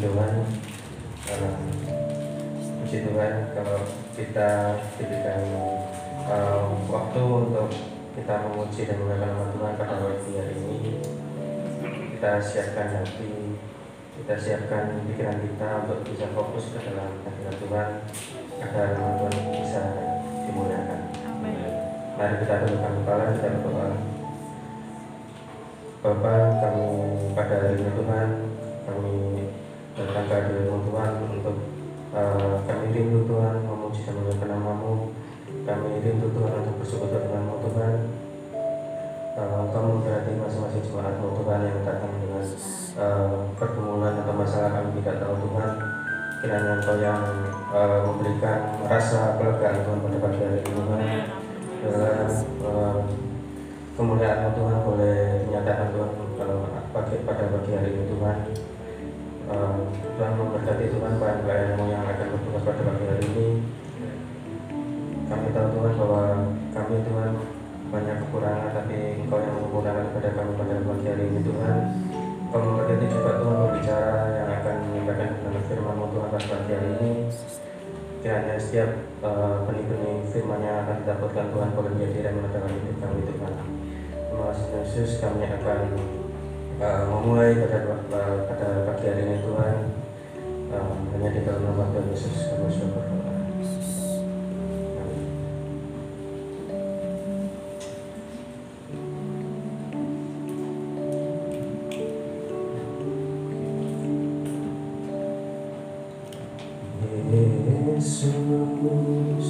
Tuhan. Puji Tuhan kalau kita diberikan waktu untuk kita memuji dan memuliakan nama Tuhan pada waktu hari ini. Kita siapkan hati, kita siapkan pikiran kita untuk bisa fokus ke dalam hadirat Tuhan agar nama Tuhan bisa dimuliakan. Mari kita tundukkan kepala, kita berdoa. Bapa, kami pada hari ini Tuhan, kami datang ke hadirat Tuhan untuk kami rindu Tuhan memuji dan memuliakan nama-Mu. Kami rindu Tuhan untuk bersyukur dengan-Mu Tuhan. Engkau memberkati masing-masing jemaat-Mu Tuhan yang datang dengan pergumulan atau masalah kami tidak tahu Tuhan. Kiranya Engkau yang memberikan rasa kelegaan Tuhan pada pagi hari ini Tuhan. Kemuliaan Tuhan boleh dinyatakan Tuhan pada pagi hari ini Tuhan. Tuhan memberkati Tuhan pelayan-pelayan-Mu yang akan bertugas pada pagi hari ini. Kami tahu Tuhan bahwa kami Tuhan banyak kekurangan, tapi Engkau yang menyempurnakan kepada kami pada pagi hari ini Tuhan. Engkau memberkati juga Tuhan pembicara yang akan menyampaikan firman-Mu Tuhan pada pagi hari ini. Kiranya setiap benih-benih firman yang akan didapatkan Tuhan boleh menjadi remah dalam hidup kami Tuhan. Terima kasih Yesus, kami akan memulai pada pagi hari ini Tuhan. Hanya di dalam nama Tuhan Yesus kami berdoa. Yesus,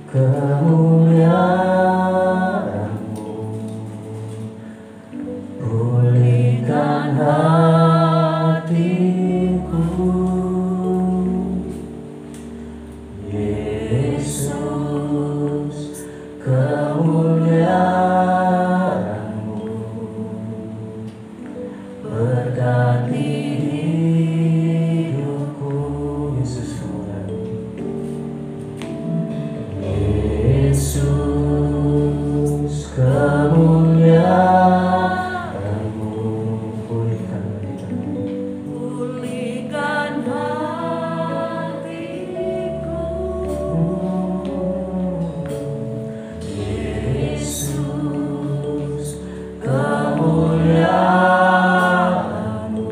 kemuliaan-Mu pulihkan hatiku. Yesus, kemuliaan-Mu berkati hidupku. Yesus, Yesus, kemuliaan-Mu pulihkan hatiku. Yesus, kemuliaan-Mu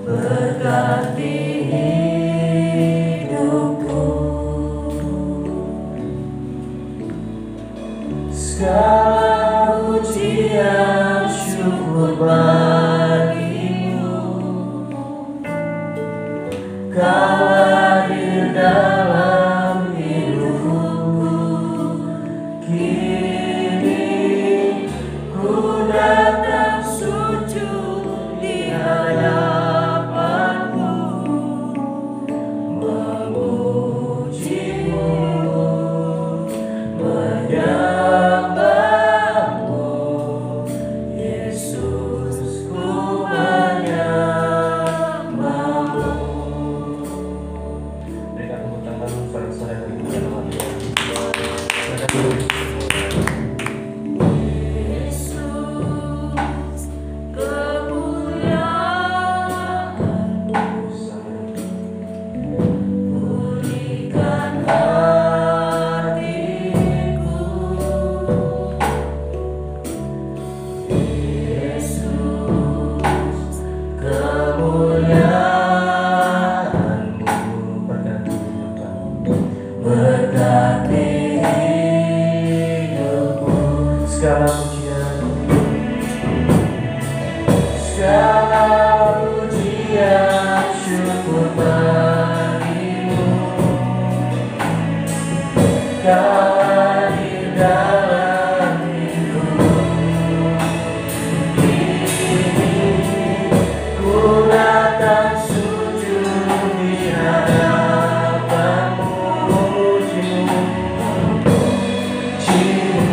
berkati hidupku. Segala pujian syukur bagimu. Kau hadir dalam hidupku. Kini ku datang sujud di hadapan-Mu, memuji-Mu, menyembah-Mu. Yesus, ku menyembah-Mu. Berikan tepuk tangan saudara-saudara bagi nama Tuhan. Yesus, kemuliaan-Mu pulihkan hatiku. Yesus, kemuliaan-Mu berkati hidupku. Segala pujian, Segala pujian syukur bagimu. Kau hadir dalam hidupku. Kini ku datang sujud di hadapan-Mu, memuji-Mu, memuji-Mu,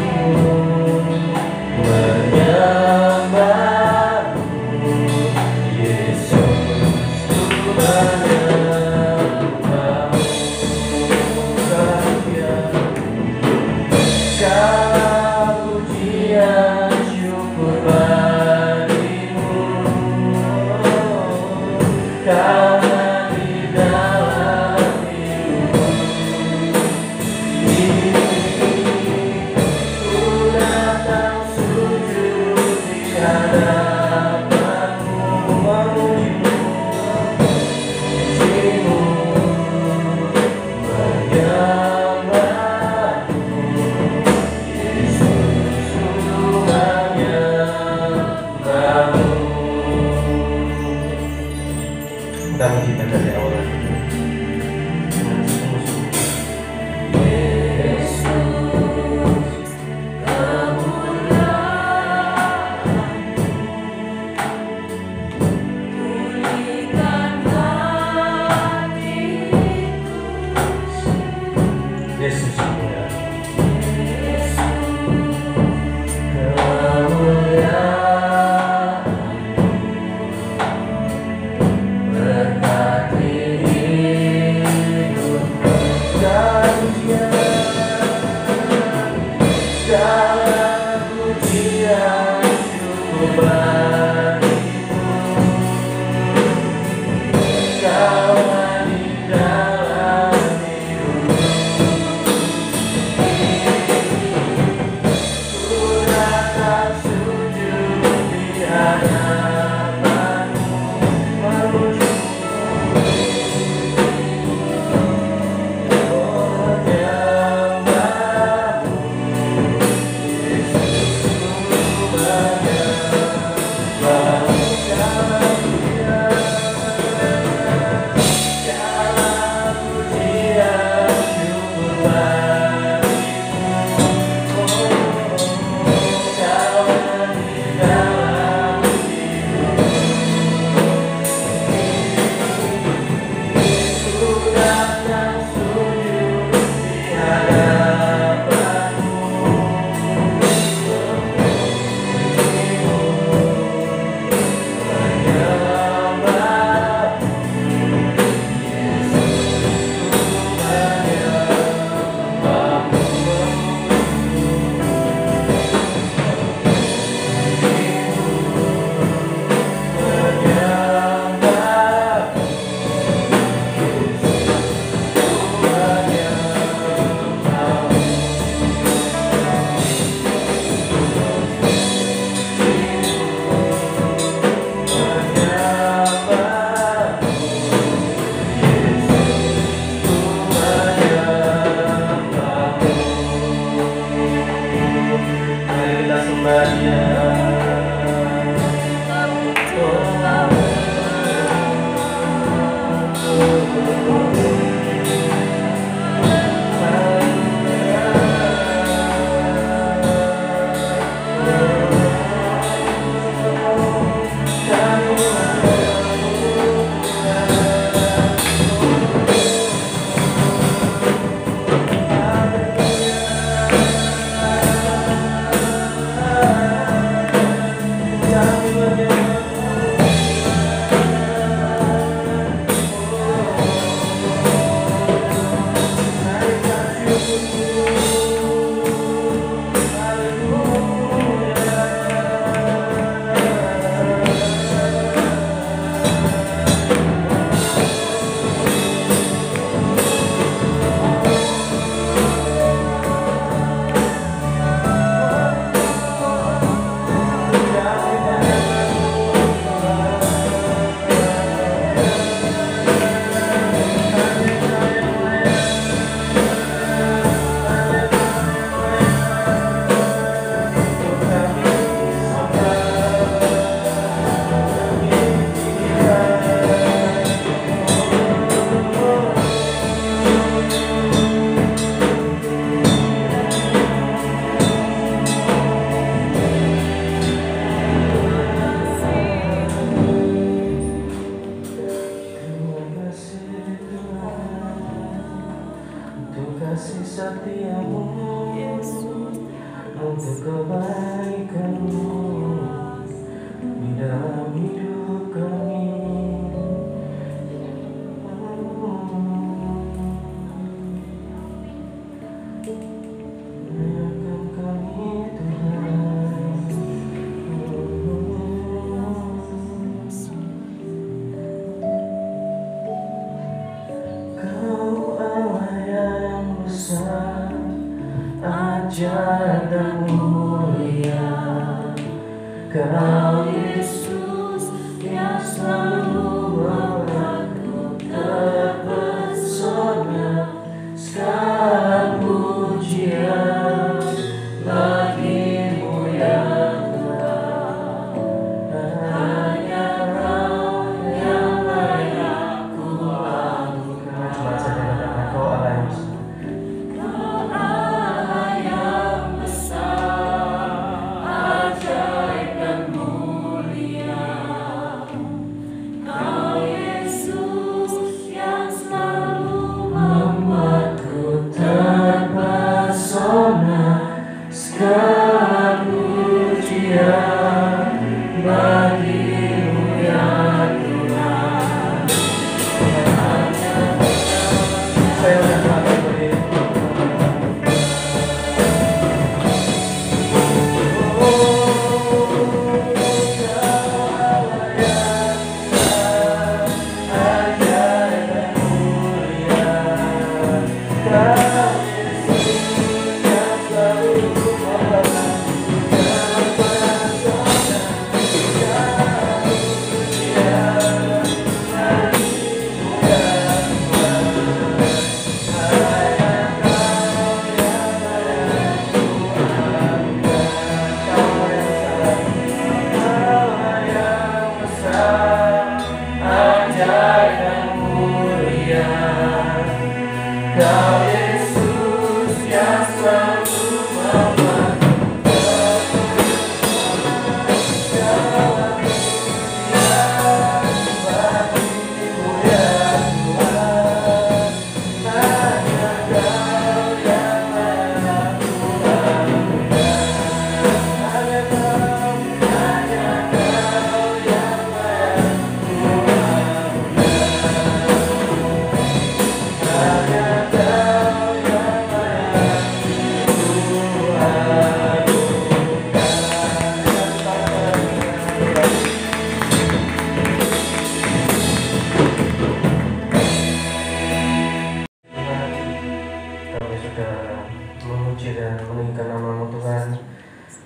Segala pujian syukur bagimu, Kaulah di dalam hidupku. Ku datang sujud di hadapanmu, memujimu, menyembahmu, Yesus ku menyembahmu. Segala pujian syukur bagimu, Kaulah di dalam hidupku. Ku datang sujud di hadapanmu, memujimu, menyembahmu, Yesus ku menyembahmu, menyembahmu, Mari kita sembah Dia. Untuk kasih setiamu, untuk kebaikanmu di dalam hidup kami. Menyerahkan kami Tuhan. Kau Allah yang besar, ajaib dan mulia. Kau Yesus yang selalu membuatku terpesona. Segala pujian bagimu ya Tuhan. Hanya Kau yang layak ku agungkan. Cuma saja katakan Kau Allah yang besar. Segala pujian bagimu ya Tuhan. Saya udah berdiri.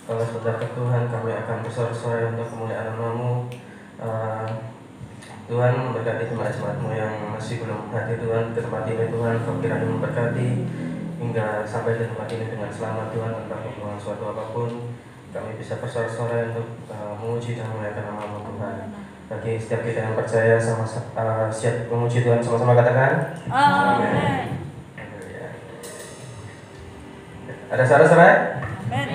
Kalau sebentar ke Tuhan, kami akan bersorak-sorai untuk kemuliaan nama-Mu. Tuhan memberkati jemaat-jemaat-Mu yang masih belum hadir. Tuhan, ke tempat ini Tuhan, Kau kiranya memberkati hingga sampai di tempat ini dengan selamat Tuhan, tanpa kekurangan suatu apapun. Kami bisa bersorak-sorai untuk memuji dan memuliakan nama-Mu Tuhan. Bagi setiap kita yang percaya sama siap memuji Tuhan, sama-sama katakan Amin. Ada saudara-saudara? Amin.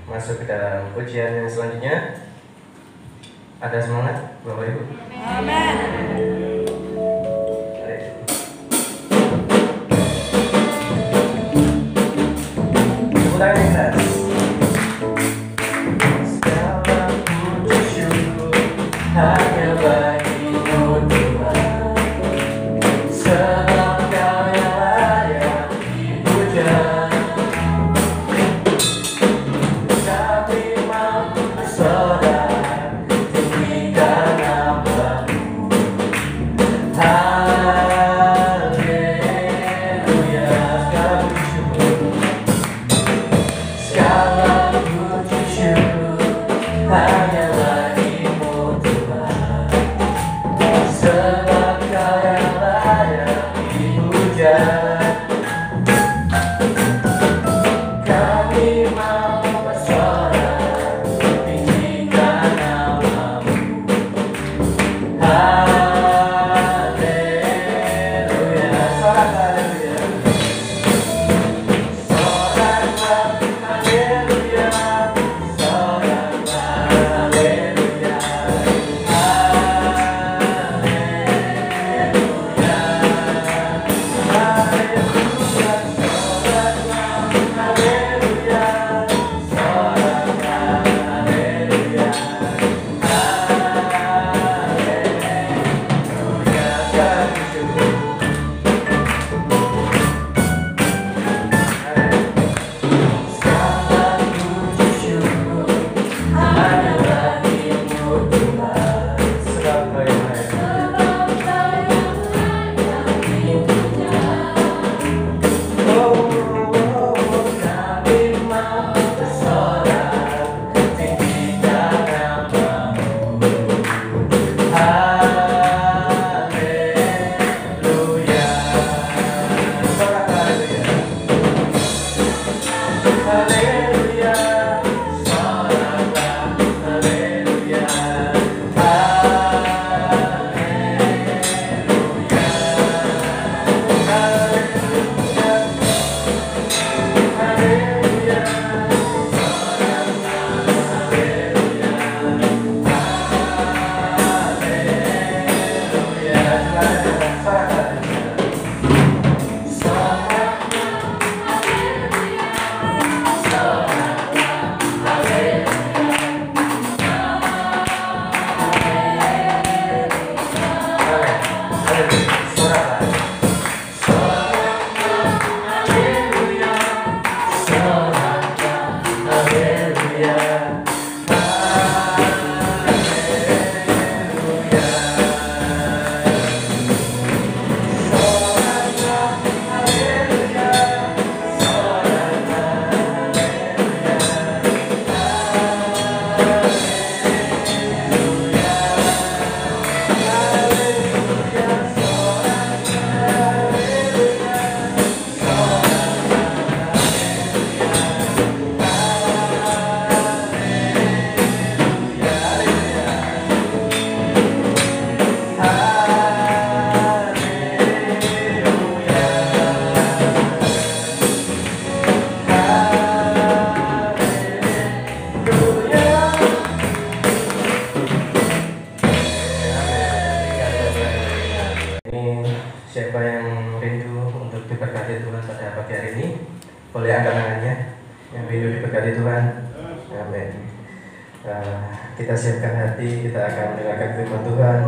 Masuk ke dalam pujian yang selanjutnya. Ada semangat, Bapak Ibu? Amin. Tepuk tangan yang keras. Segala puji syukur hanya bagi-Mu Tuhan. siapa yang rindu untuk diberkati Tuhan pada pagi hari ini? Boleh angkat tangannya yang rindu diberkati Tuhan. Amin. Kita siapkan hati, kita akan mendengarkan firman Tuhan.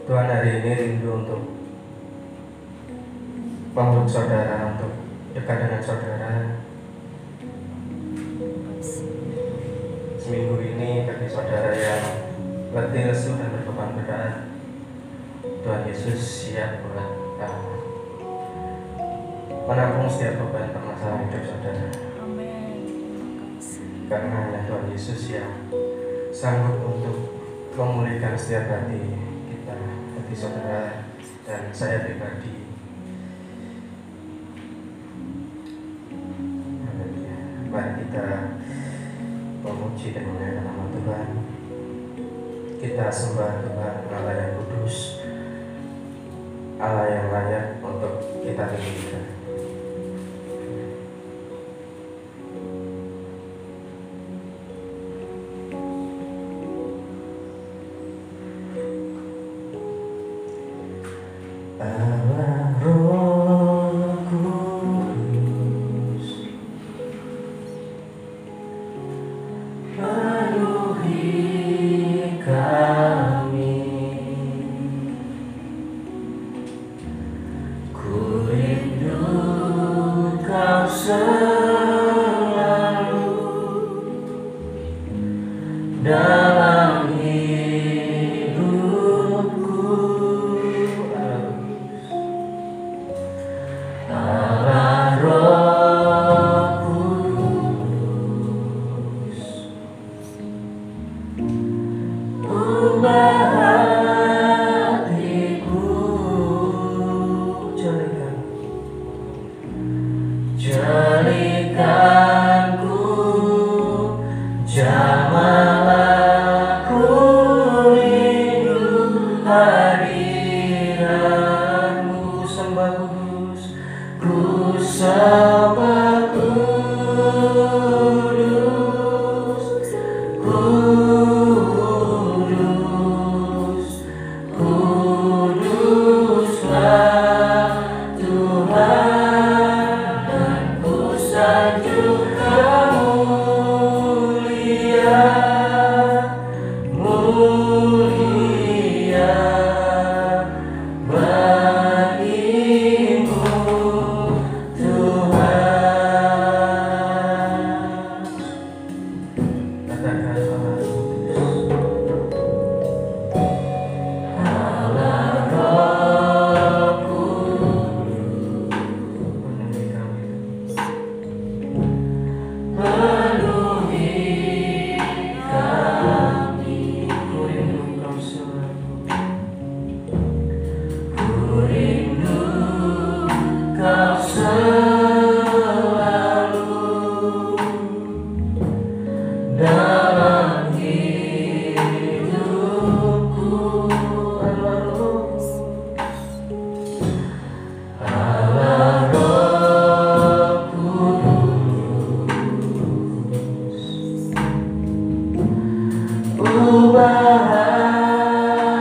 Tuhan hari ini rindu untuk memeluk saudara, untuk dekat dengan saudara. Seminggu ini bagi saudara yang letih, lesu dan berbeban berat, Tuhan Yesus siap buat menampung setiap beban permasalahan hidup saudara. Karena hanya Tuhan Yesus yang sanggup untuk memulihkan setiap hati kita, hati saudara dan saya pribadi. Mari kita memuji dan memuliakan nama Tuhan. Kita sembah Tuhan, Allah yang kudus, Allah yang layak untuk kita tinggikan. Allah Roh Kudus, penuhi kami. Ku rindu Kau selalu dalam hidupku. Allah Roh Kudus, ubah hatiku, jadikanku jamalah, ku rindu hadiratmu. Sembah kudus, ku sembah kudus, kudus, kuduslah Tuhan, dan ku sanjung mulia, mulia bagimu Tuhan. Katakan Allah Roh Kudus, penuhi kami. Ku rindu Kau selalu, ku rindu Kau selalu dalam hidupku. Allah Roh Kudus, ubah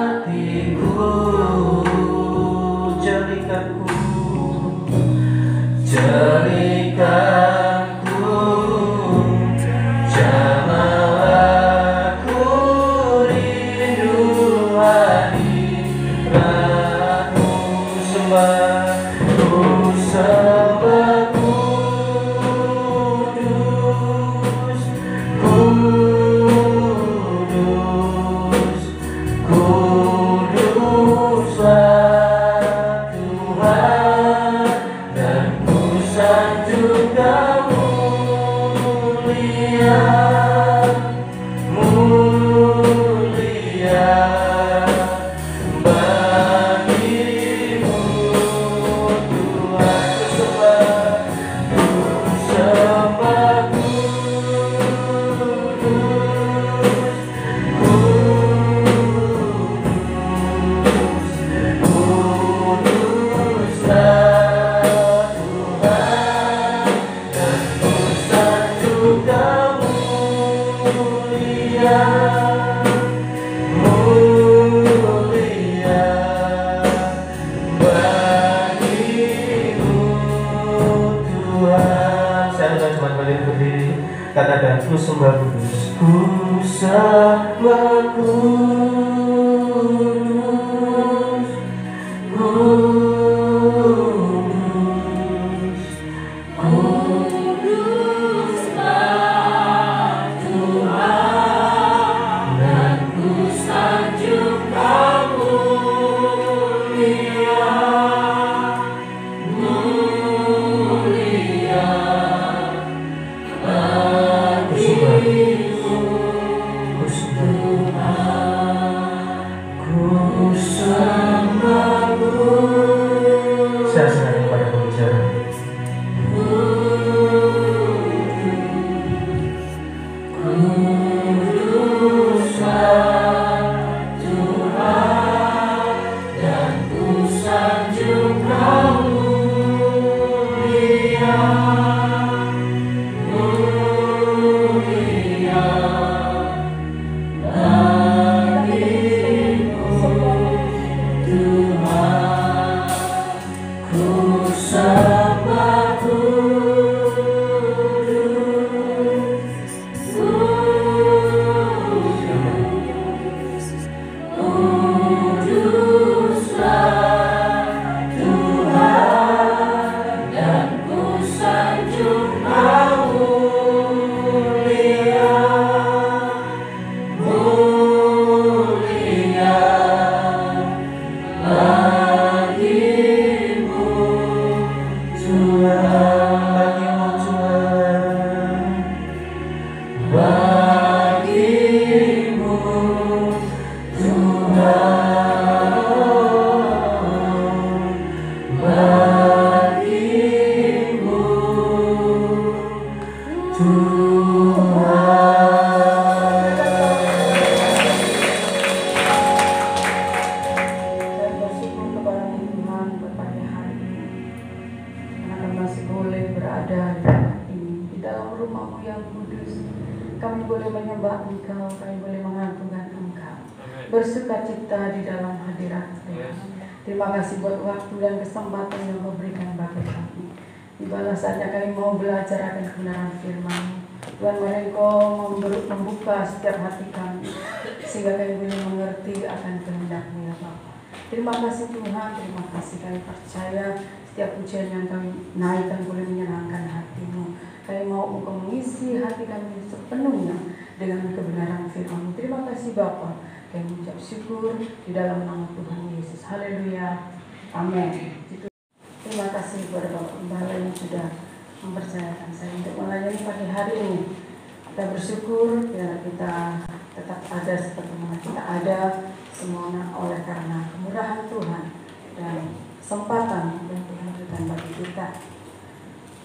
hatiku, jadikanku, jadikanku jamalah, ku rindu hadiratmu. Sembah, ku sembah kudus, kudus, kuduslah Tuhan, dan ku sanjung mulia, mulia bagimu Tuhan. Ku sembah kudus, kuduslah Tuhan, kembali berdiri. Katakan ku sembah kudus, ku sembah kudus, kudus, kudus Bapa Tuhan, dan ku sanjung Kau mulia, mulia bagimu Tuhan, ku sembah kudus. Saya serahkan kepada pembicara. Kudus Tuhan, dan ku sanjung Kau mulia, mulia bagimu Tuhan, ku sembah kudus, kuduslah Tuhan, dan ku sanjung Kau mulia, mulia bagimu Tuhan, bagimu Tuhan, bagimu Tuhan. Dan bersyukur kepada Tuhan berpagi hari ini, karena kami masih boleh berada di dalam rumah-Mu yang kudus. Kami boleh menyembah Engkau, kami boleh mengagungkan Engkau, bersukacita di dalam hadirat Tuhan. Terima kasih buat waktu dan kesempatan yang Kau berikan bagi kami. Di mana saja kami mau belajar akan kebenaran firman-Mu. Tuhan, mari Engkau membuka setiap hati kami, sehingga kami boleh mengerti akan kehendak-Mu ya Bapa. Terima kasih Tuhan, terima kasih kami percaya setiap pujian yang kami naikkan boleh menyenangkan hati-Mu. Kami mau Engkau mengisi hati kami sepenuhnya dengan kebenaran firman-Mu. Terima kasih Bapa. Kami mengucap syukur di dalam nama Tuhan Yesus. Haleluya. Amin. Terima kasih kepada Bapak Gembala yang sudah mempercayakan saya untuk melayani pagi hari ini. Kita bersyukur ya, kita tetap ada seperti mana kita ada semuanya oleh karena kemurahan Tuhan dan kesempatan yang Tuhan berikan bagi kita.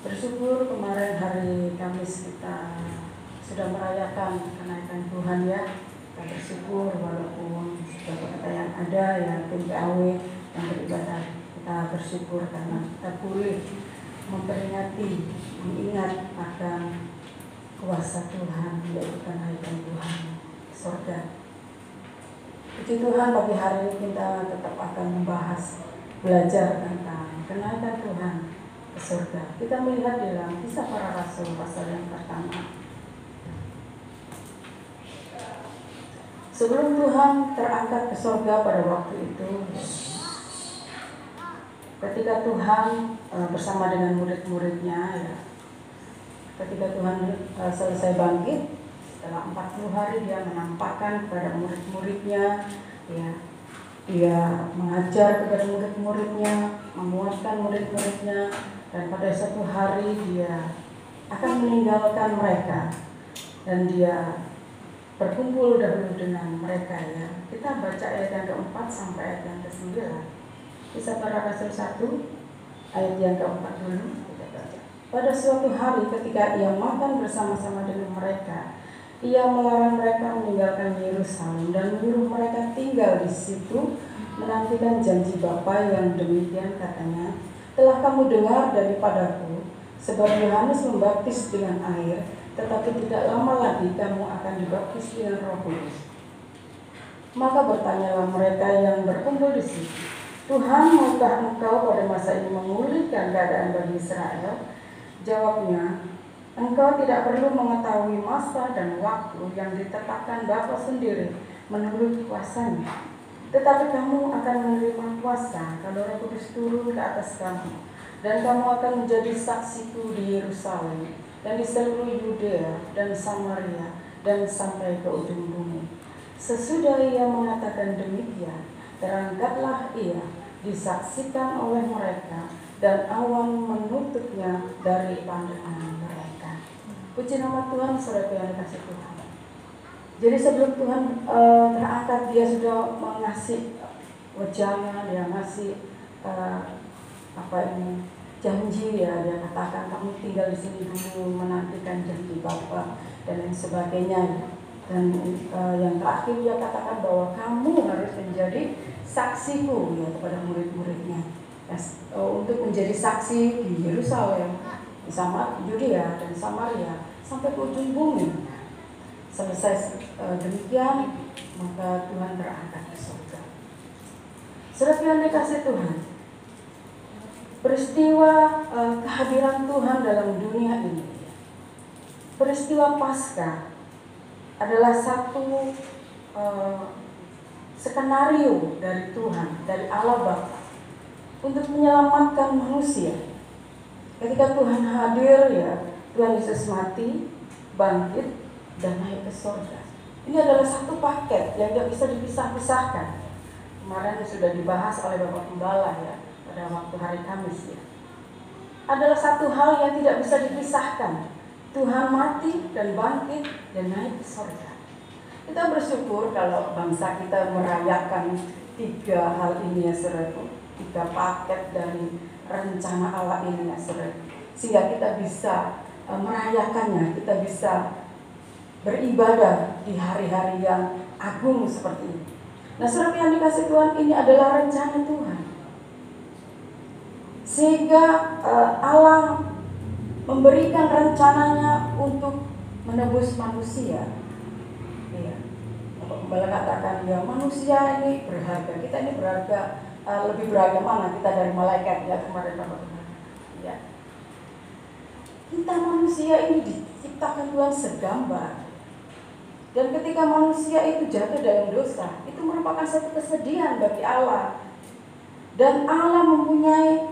Bersyukur kemarin hari Kamis kita sudah merayakan kenaikan Tuhan ya. Kita bersyukur walaupun beberapa yang ada ya tim PAW yang beribadah, kita bersyukur karena kita boleh memperingati, mengingat akan kuasa Tuhan, yaitu kenaikan Tuhan ke surga. Puji Tuhan, pagi hari ini kita tetap akan membahas, belajar tentang kenaikan Tuhan ke surga. Kita melihat dalam Kisah Para Rasul pasal yang pertama. Sebelum Tuhan terangkat ke surga pada waktu itu, ketika Tuhan bersama dengan murid-muridnya ya, ketika Tuhan selesai bangkit setelah 40 hari, dia menampakkan kepada murid-muridnya ya, dia mengajar kepada murid-muridnya, menguatkan murid-muridnya, dan pada suatu hari dia akan meninggalkan mereka dan dia berkumpul dahulu dengan mereka ya. Kita baca ayat yang keempat sampai ayat yang ke-9. Kisah Para Rasul 1 ayat yang keempat dulu kita baca. Pada suatu hari ketika ia makan bersama-sama dengan mereka, ia melarang mereka meninggalkan Yerusalem dan menyuruh mereka tinggal di situ menantikan janji Bapa yang demikian katanya, telah kamu dengar daripadaku, sebab Yohanes membaptis dengan air, tetapi tidak lama lagi kamu akan dibaptis dengan Roh Kudus. Maka bertanyalah mereka yang berkumpul di situ, Tuhan, maukah Engkau pada masa ini memulihkan keadaan bagi Israel? Jawabnya, Engkau tidak perlu mengetahui masa dan waktu yang ditetapkan Bapa sendiri menurut kuasanya. Tetapi kamu akan menerima kuasa kalau Roh Kudus turun ke atas kamu. Dan kamu akan menjadi saksiku di Yerusalem dan di seluruh Yudea dan Samaria dan sampai ke ujung bumi. Sesudah ia mengatakan demikian, terangkatlah ia, disaksikan oleh mereka, dan awan menutupnya dari pandangan mereka. Puji nama Tuhan, saudara yang dikasih Tuhan. Jadi sebelum Tuhan terangkat, dia sudah mengasih wajahnya, dia ngasih janji ya, dia katakan kamu tinggal di sini dulu menantikan janji Bapa dan lain sebagainya. Dan yang terakhir dia katakan bahwa kamu harus menjadi saksiku ya kepada murid-muridnya. Untuk menjadi saksi di Yerusalem, di Yudea dan Samaria sampai ke ujung bumi. Selesai demikian, maka Tuhan terangkat ke surga. Saudara yang dikasih Tuhan, peristiwa kehadiran Tuhan dalam dunia ini, peristiwa Paskah adalah satu skenario dari Tuhan, dari Allah Bapa untuk menyelamatkan manusia. Ketika Tuhan hadir ya, Tuhan Yesus mati, bangkit, dan naik ke surga. Ini adalah satu paket yang tidak bisa dipisah-pisahkan. Kemarin sudah dibahas oleh Bapak Gembala ya, pada waktu hari Kamis ya. Adalah satu hal yang tidak bisa dipisahkan. Tuhan mati dan bangkit dan naik ke surga. Kita bersyukur kalau bangsa kita merayakan tiga hal ini ya saudara, tiga paket dari rencana Allah ini ya saudara. Sehingga kita bisa merayakannya, kita bisa beribadah di hari-hari yang agung seperti ini. Nah, saudara yang dikasih Tuhan, ini adalah rencana Tuhan. Sehingga Allah memberikan rencananya untuk menebus manusia. Ya. Bapak Gembala katakan ya, manusia ini berharga. Kita ini berharga, lebih berharga mana kita dari malaikat ya kemarin Bapak Gembala. Ya. Kita manusia ini diciptakan Tuhan segambar. Dan ketika manusia itu jatuh dalam dosa, itu merupakan satu kesedihan bagi Allah. Dan Allah mempunyai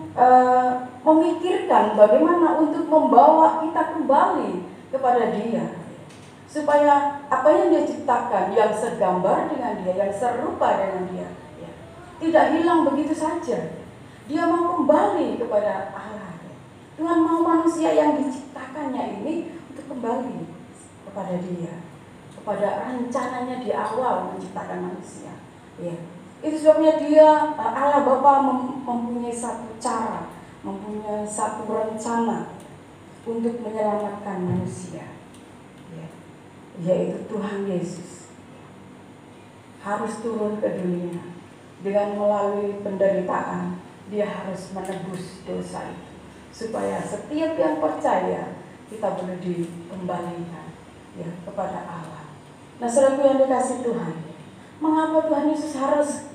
memikirkan bagaimana untuk membawa kita kembali kepada Dia, supaya apa yang Dia ciptakan, yang segambar dengan Dia, yang serupa dengan Dia, ya, tidak hilang begitu saja. Dia mau kembali kepada Allah. Tuhan mau manusia yang diciptakannya ini untuk kembali kepada Dia, kepada rencananya di awal menciptakan manusia. Ya. Itu sebabnya Dia, Allah Bapa mempunyai satu cara, mempunyai satu rencana untuk menyelamatkan manusia, ya, yaitu Tuhan Yesus harus turun ke dunia dengan melalui penderitaan. Dia harus menebus dosa itu, supaya setiap yang percaya kita boleh dikembalikan ya kepada Allah. Nah, saudaraku yang dikasih Tuhan, mengapa Tuhan Yesus harus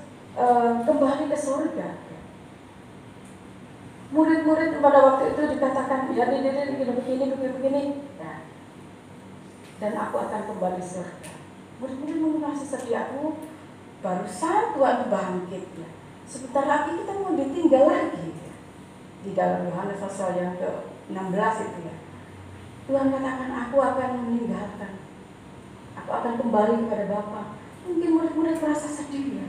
kembali ke surga? Murid-murid pada waktu itu dikatakan, ya ini begini, ya. Dan aku akan kembali surga. Murid-murid masih sedih, aku barusan Tuhan bangkit ya. Sebentar lagi kita mau ditinggal lagi ya. Di dalam Yohanes pasal yang ke-16 itu ya, Tuhan katakan aku akan meninggalkan, aku akan kembali kepada Bapa. Mungkin murid-murid merasa sedih ya.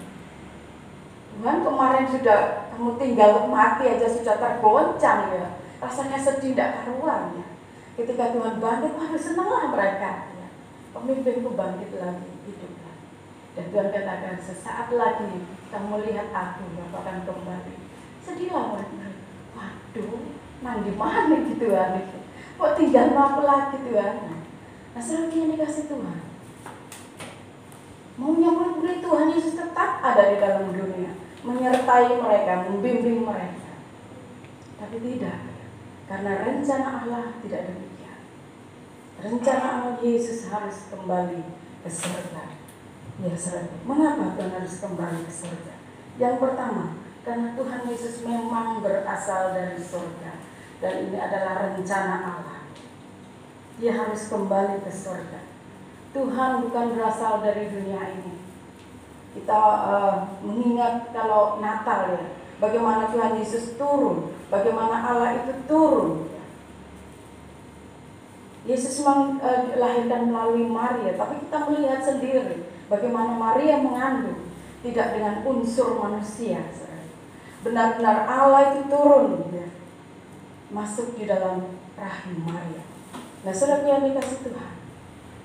Tuhan kemarin sudah kamu tinggal mati aja sudah tergoncang ya, rasanya sedih tidak karuan ya. Ketika Tuhan bangkit, waduh senanglah mereka ya. Pemimpinku bangkit lagi, hidup lagi. Dan Tuhan katakan sesaat lagi kamu lihat aku, aku akan kembali. Sedihlah mereka. Waduh, nang di mana gitu Tuhan? Kok tinggal aku lagi Tuhan? Nah, selagi yang dikasih Tuhan, maunya murid-murid Tuhan Yesus tetap ada di dalam dunia, menyertai mereka, membimbing mereka. Tapi tidak, karena rencana Allah tidak demikian. Rencana Allah Yesus harus kembali ke surga. Ya saudara, mengapa Tuhan harus kembali ke surga? Yang pertama, karena Tuhan Yesus memang berasal dari surga, dan ini adalah rencana Allah. dia harus kembali ke surga. Tuhan bukan berasal dari dunia ini. Kita mengingat kalau Natal ya, bagaimana Tuhan Yesus turun, bagaimana Allah itu turun. Yesus memang dilahirkan melalui Maria, tapi kita melihat sendiri bagaimana Maria mengandung tidak dengan unsur manusia. Benar-benar Allah itu turun ya, masuk di dalam rahim Maria. Nah, saudara yang dikasih Tuhan,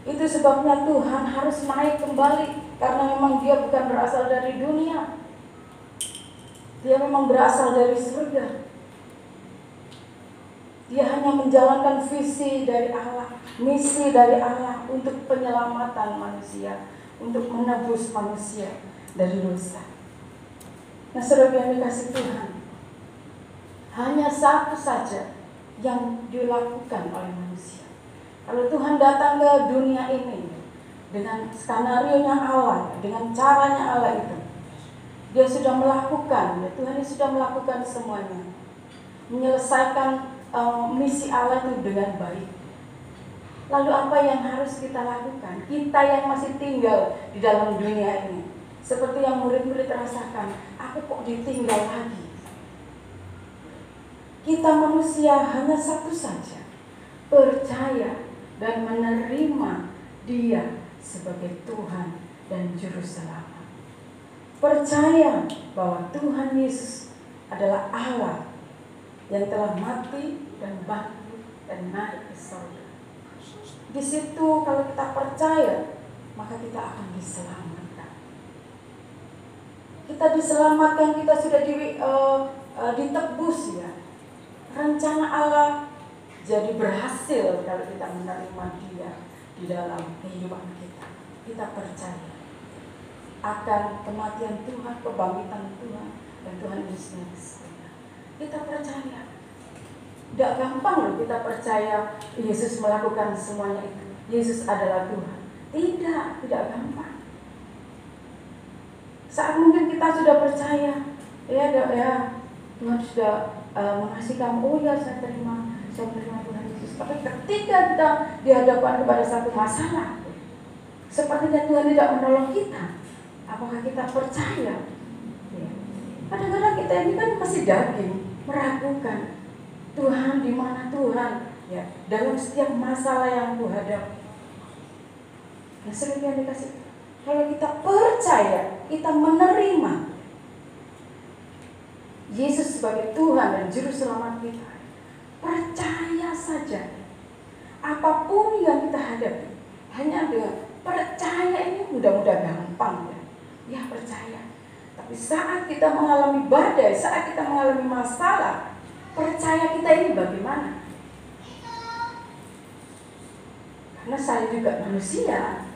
itu sebabnya Tuhan harus naik kembali, karena memang dia bukan berasal dari dunia. Dia memang berasal dari surga. Dia hanya menjalankan visi dari Allah, misi dari Allah untuk penyelamatan manusia, untuk menebus manusia dari dosa. Nah, saudara yang dikasih Tuhan, hanya satu saja yang dilakukan oleh manusia. Kalau Tuhan datang ke dunia ini dengan skenario-nya Allah, dengan caranya Allah itu, dia sudah melakukan, ya, Tuhan sudah melakukan semuanya, menyelesaikan misi Allah itu dengan baik. Lalu apa yang harus kita lakukan? Kita yang masih tinggal di dalam dunia ini, seperti yang murid-murid rasakan, aku kok ditinggal lagi. Kita manusia hanya satu saja, percaya dan menerima Dia sebagai Tuhan dan Juru Selamat. Percaya bahwa Tuhan Yesus adalah Allah yang telah mati dan bangkit dan naik ke surga. Di situ kalau kita percaya, maka kita akan diselamatkan. Kita diselamatkan, kita sudah ditebus ya. Rencana Allah jadi berhasil kalau kita menerima Dia di dalam kehidupan kita. Kita percaya akan kematian Tuhan, kebangkitan Tuhan, dan Tuhan Yesus naik ke surga. Kita percaya. Tidak gampang loh kita percaya Yesus melakukan semuanya itu. Yesus adalah Tuhan. Tidak gampang. Saat mungkin kita sudah percaya, ya Tuhan sudah mengasihi kamu, oh ya saya terima Tuhan Yesus. Tapi ketika kita dihadapkan kepada satu masalah, sepertinya Tuhan tidak menolong kita, apakah kita percaya? Ya. Kadang-kadang kita ini kan masih daging, meragukan, Tuhan di mana Tuhan? Ya, dalam setiap masalah yang kuhadapi. Nah, sering yang dikasih. Kalau kita percaya, kita menerima Yesus sebagai Tuhan dan Juru Selamat kita, percaya saja. Apapun yang kita hadapi, hanya dengan percaya ini mudah-mudah gampang ya. Ya percaya. Tapi saat kita mengalami badai, saat kita mengalami masalah, percaya kita ini bagaimana? Karena saya juga manusia.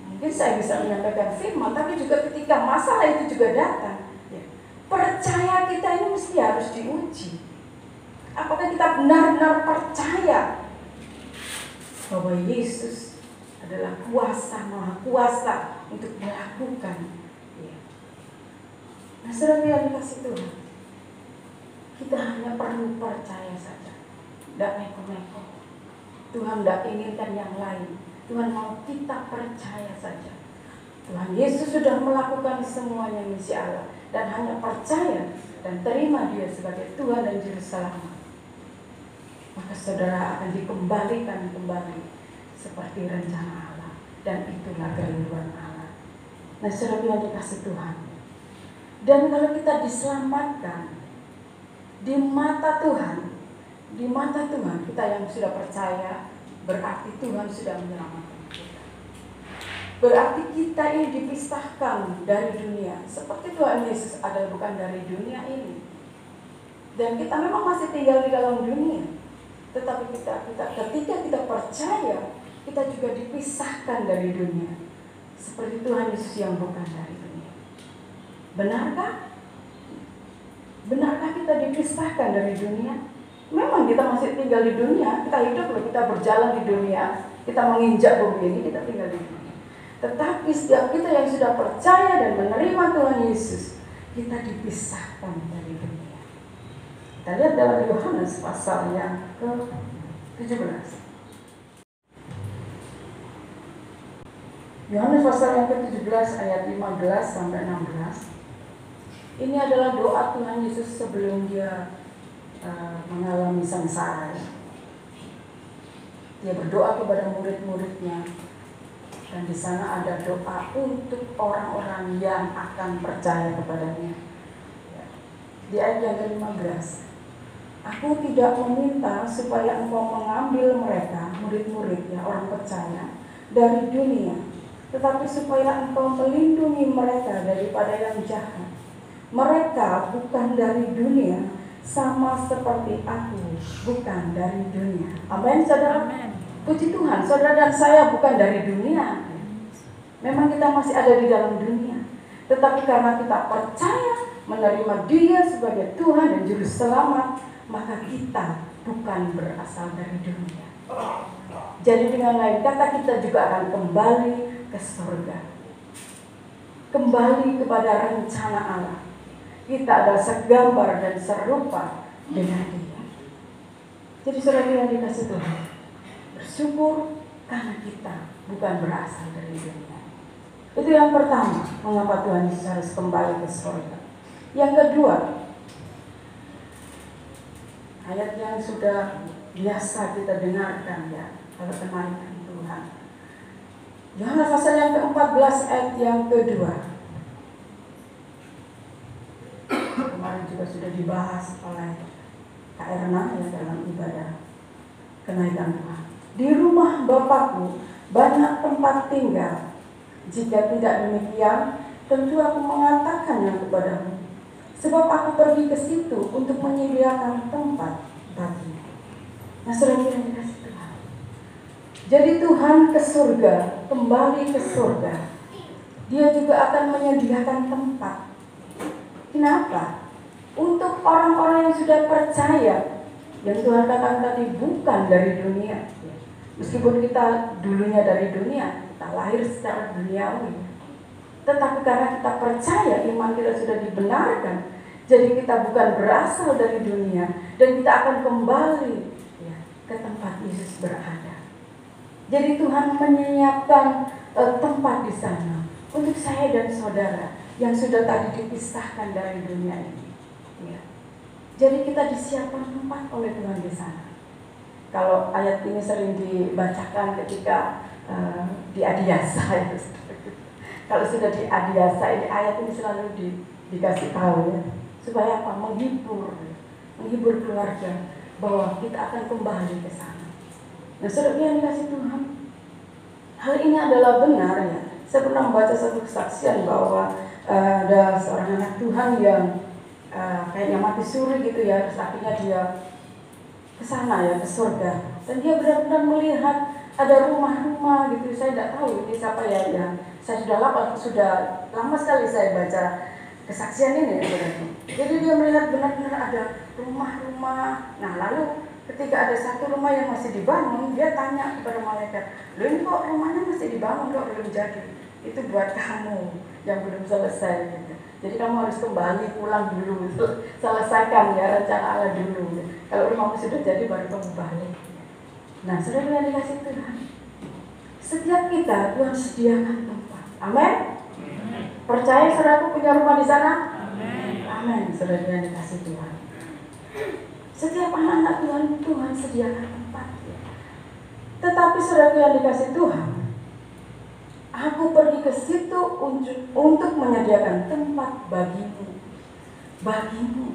Mungkin saya bisa menyampaikan firman, tapi juga ketika masalah itu juga datang, ya, percaya kita ini mesti harus diuji. Apakah kita benar-benar percaya bahwa Yesus adalah kuasa, maha kuasa untuk melakukan, ya. Nah, saudara yang dikasih Tuhan, kita hanya perlu percaya saja, tidak neko-neko. Tuhan tidak inginkan yang lain. Tuhan mau kita percaya saja. Tuhan Yesus sudah melakukan semuanya misi Allah, dan hanya percaya dan terima Dia sebagai Tuhan dan Juru Selamat. Maka saudara akan dikembalikan kembali seperti rencana Allah, dan itulah kerinduan Allah. Nah, saudara yang dikasih Tuhan, dan kalau kita diselamatkan di mata Tuhan, kita yang sudah percaya, berarti Tuhan sudah menyelamatkan kita. Berarti kita ini dipisahkan dari dunia, seperti Tuhan Yesus adalah bukan dari dunia ini. Dan kita memang masih tinggal di dalam dunia, tetapi ketika kita percaya, kita juga dipisahkan dari dunia, seperti Tuhan Yesus yang bukan dari dunia. Benarkah? Benarkah kita dipisahkan dari dunia? Memang kita masih tinggal di dunia, kita hidup, kita berjalan di dunia, kita menginjak bumi ini, kita tinggal di dunia. Tetapi setiap kita yang sudah percaya dan menerima Tuhan Yesus, kita dipisahkan dari dunia. Kita lihat dalam Yohanes pasal yang ke-17. Yohanes pasal yang ke-17 ayat 15 sampai 16. Ini adalah doa Tuhan Yesus sebelum dia mengalami sengsara. Dia berdoa kepada murid-muridnya, dan di sana ada doa untuk orang-orang yang akan percaya kepadanya. Di ayat yang ke-15, aku tidak meminta supaya engkau mengambil mereka, murid-muridnya, orang percaya, dari dunia, tetapi supaya engkau melindungi mereka daripada yang jahat. Mereka bukan dari dunia, sama seperti aku bukan dari dunia. Amin, saudara. Amin. Puji Tuhan, saudara dan saya bukan dari dunia. Memang kita masih ada di dalam dunia, tetapi karena kita percaya menerima Dia sebagai Tuhan dan Juru Selamat, maka kita bukan berasal dari dunia. Jadi dengan lain kata, kita juga akan kembali ke surga, kembali kepada rencana Allah. Kita adalah segambar dan serupa dengan Dia. Jadi saudara yang dikasih Tuhan, bersyukur karena kita bukan berasal dari dunia. Itu yang pertama, mengapa Tuhan Yesus harus kembali ke surga. Yang kedua, ayat yang sudah biasa kita dengarkan ya, kalau kenaikan Tuhan. Yohanes pasal yang ke-14 ayat yang kedua. Kemarin juga sudah dibahas oleh Kak Erna ya dalam ibadah kenaikan Tuhan. Di rumah Bapakku banyak tempat tinggal. Jika tidak demikian, tentu aku mengatakannya kepadamu. Sebab aku pergi ke situ untuk menyediakan tempat bagimu. Nah, saudara yang dikasih Tuhan. Jadi Tuhan ke surga, kembali ke surga. Dia juga akan menyediakan tempat. Kenapa? Untuk orang-orang yang sudah percaya, yang Tuhan katakan tadi bukan dari dunia. Meskipun kita dulunya dari dunia, kita lahir secara duniawi, tetapi karena kita percaya, iman kita sudah dibenarkan, jadi kita bukan berasal dari dunia, dan kita akan kembali ya, ke tempat Yesus berada. Jadi Tuhan menyiapkan tempat di sana untuk saya dan saudara yang sudah tadi dipisahkan dari dunia ini. Ya. Jadi kita disiapkan tempat oleh Tuhan di sana. Kalau ayat ini sering dibacakan ketika di Adiasa, ya. Kalau sudah di Adiasa, ini ayat ini selalu dikasih tahu ya, supaya apa? Menghibur keluarga bahwa kita akan kembali ke sana. Nah, saudara yang dikasih Tuhan, hal ini adalah benar ya. Saya pernah membaca satu kesaksian bahwa ada seorang anak Tuhan yang kayaknya mati suri gitu ya, terus akhirnya dia ke sana ya, ke surga, dan dia benar-benar melihat ada rumah-rumah gitu. Saya tidak tahu ini siapa ya, saya sudah lama sekali saya baca kesaksian ini ya. Jadi dia melihat benar-benar ada rumah-rumah. Nah, lalu ketika ada satu rumah yang masih dibangun, dia tanya kepada malaikat, "Loh, ini kok rumahnya masih dibangun, kok belum jadi?" Itu buat kamu yang belum selesai gitu. Jadi kamu harus kembali pulang dulu, selesaikan ya rencana Allah dulu. Kalau rumahmu sudah jadi baru kamu balik. Nah, saudara yang dikasih Tuhan, setiap kita Tuhan sediakan tempat. Amin. Percaya saudaraku punya rumah di sana? Amin. Saudara yang dikasih Tuhan, setiap anak-anak Tuhan sediakan tempat. Tetapi saudara yang dikasih Tuhan, aku pergi ke situ untuk menyediakan tempat bagimu. Bagimu.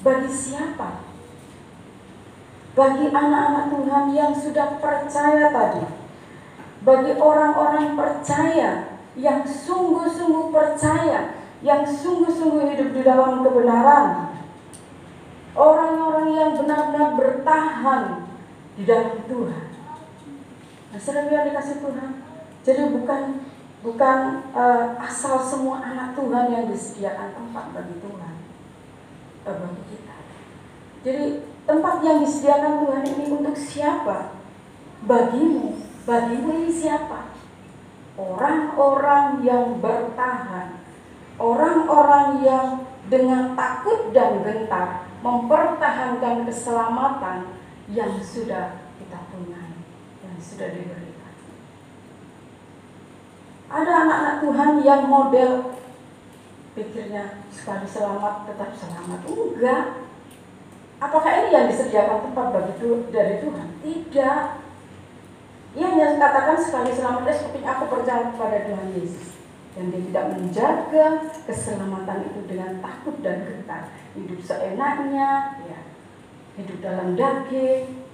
Bagi siapa? Bagi anak-anak Tuhan yang sudah percaya tadi. Bagi orang-orang percaya yang sungguh-sungguh percaya, yang sungguh-sungguh hidup di dalam kebenaran. Orang-orang yang benar-benar bertahan di dalam Tuhan. Nah, saudara yang dikasih Tuhan, jadi bukan asal semua anak Tuhan yang disediakan tempat bagi Tuhan, bagi kita. Jadi tempat yang disediakan Tuhan ini untuk siapa? Bagimu. Bagimu ini siapa? Orang-orang yang bertahan, orang-orang yang dengan takut dan gentar mempertahankan keselamatan yang sudah kita punya, yang sudah diberikan. Ada anak-anak Tuhan yang model pikirnya sekali selamat tetap selamat. Enggak. Apakah ini yang disediakan tempat bagi dari Tuhan? Tidak. Yang katakan sekali selamat seperti aku percaya kepada Tuhan Yesus. Dan dia tidak menjaga keselamatan itu dengan takut dan gentar. Hidup seenaknya, ya, hidup dalam daging.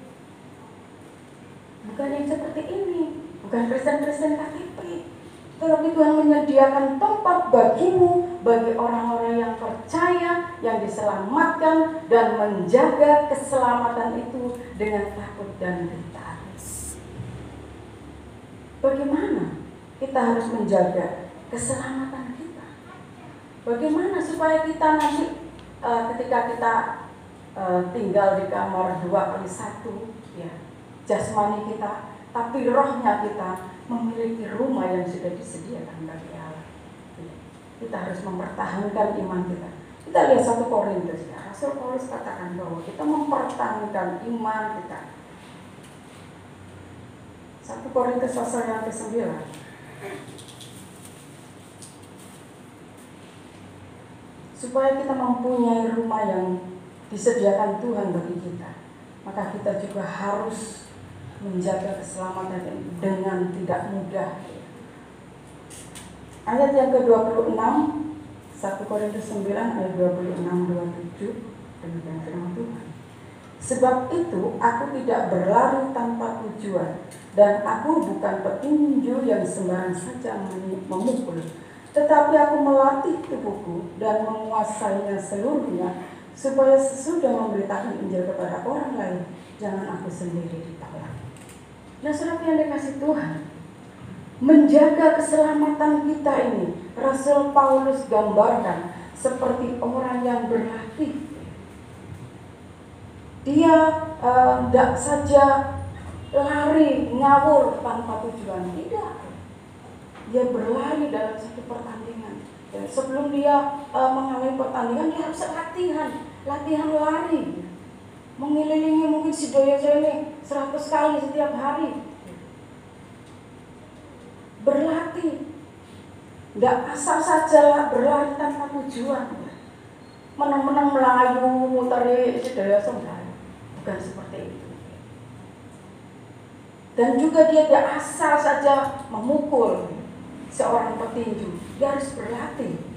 Bukan yang seperti ini. Bukan Kristen-Kristen KTP. Tetapi Tuhan menyediakan tempat bagimu, bagi orang-orang yang percaya, yang diselamatkan, dan menjaga keselamatan itu dengan takut dan gentar. Bagaimana kita harus menjaga keselamatan kita? Bagaimana supaya kita nanti ketika kita tinggal di kamar 2x1, ya, jasmani kita, tapi rohnya kita memiliki rumah yang sudah disediakan bagi Allah. Kita harus mempertahankan iman kita. Kita lihat 1 Korintus, ya. Rasul Paulus katakan bahwa kita mempertahankan iman kita. 1 Korintus pasal yang ke-9. Supaya kita mempunyai rumah yang disediakan Tuhan bagi kita, maka kita juga harus menjaga keselamatan dengan tidak mudah. Ayat yang ke-26, 1 Korintus 9 ayat 26-27, demikian firman Tuhan. Sebab itu aku tidak berlari tanpa tujuan, dan aku bukan petinju yang sembarang saja memukul, tetapi aku melatih tubuhku dan menguasainya seluruhnya, supaya sesudah memberitakan Injil kepada orang lain, jangan aku sendiri ditolak. Nah, saudara yang dikasih Tuhan, menjaga keselamatan kita ini, Rasul Paulus gambarkan seperti orang yang berlatih. Dia tidak saja lari ngawur tanpa tujuan, tidak. Dia berlari dalam satu pertandingan. Dan sebelum dia mengalami pertandingan, dia harus latihan lari. Mengelilingi mungkin si Doyoso ini 100 kali setiap hari. Berlatih. Tidak asal saja berlari tanpa tujuan. Menang-menang melayu, mutari si Doyoso. Bukan seperti itu. Dan juga dia tidak asal saja memukul seorang petinju. Dia harus berlatih.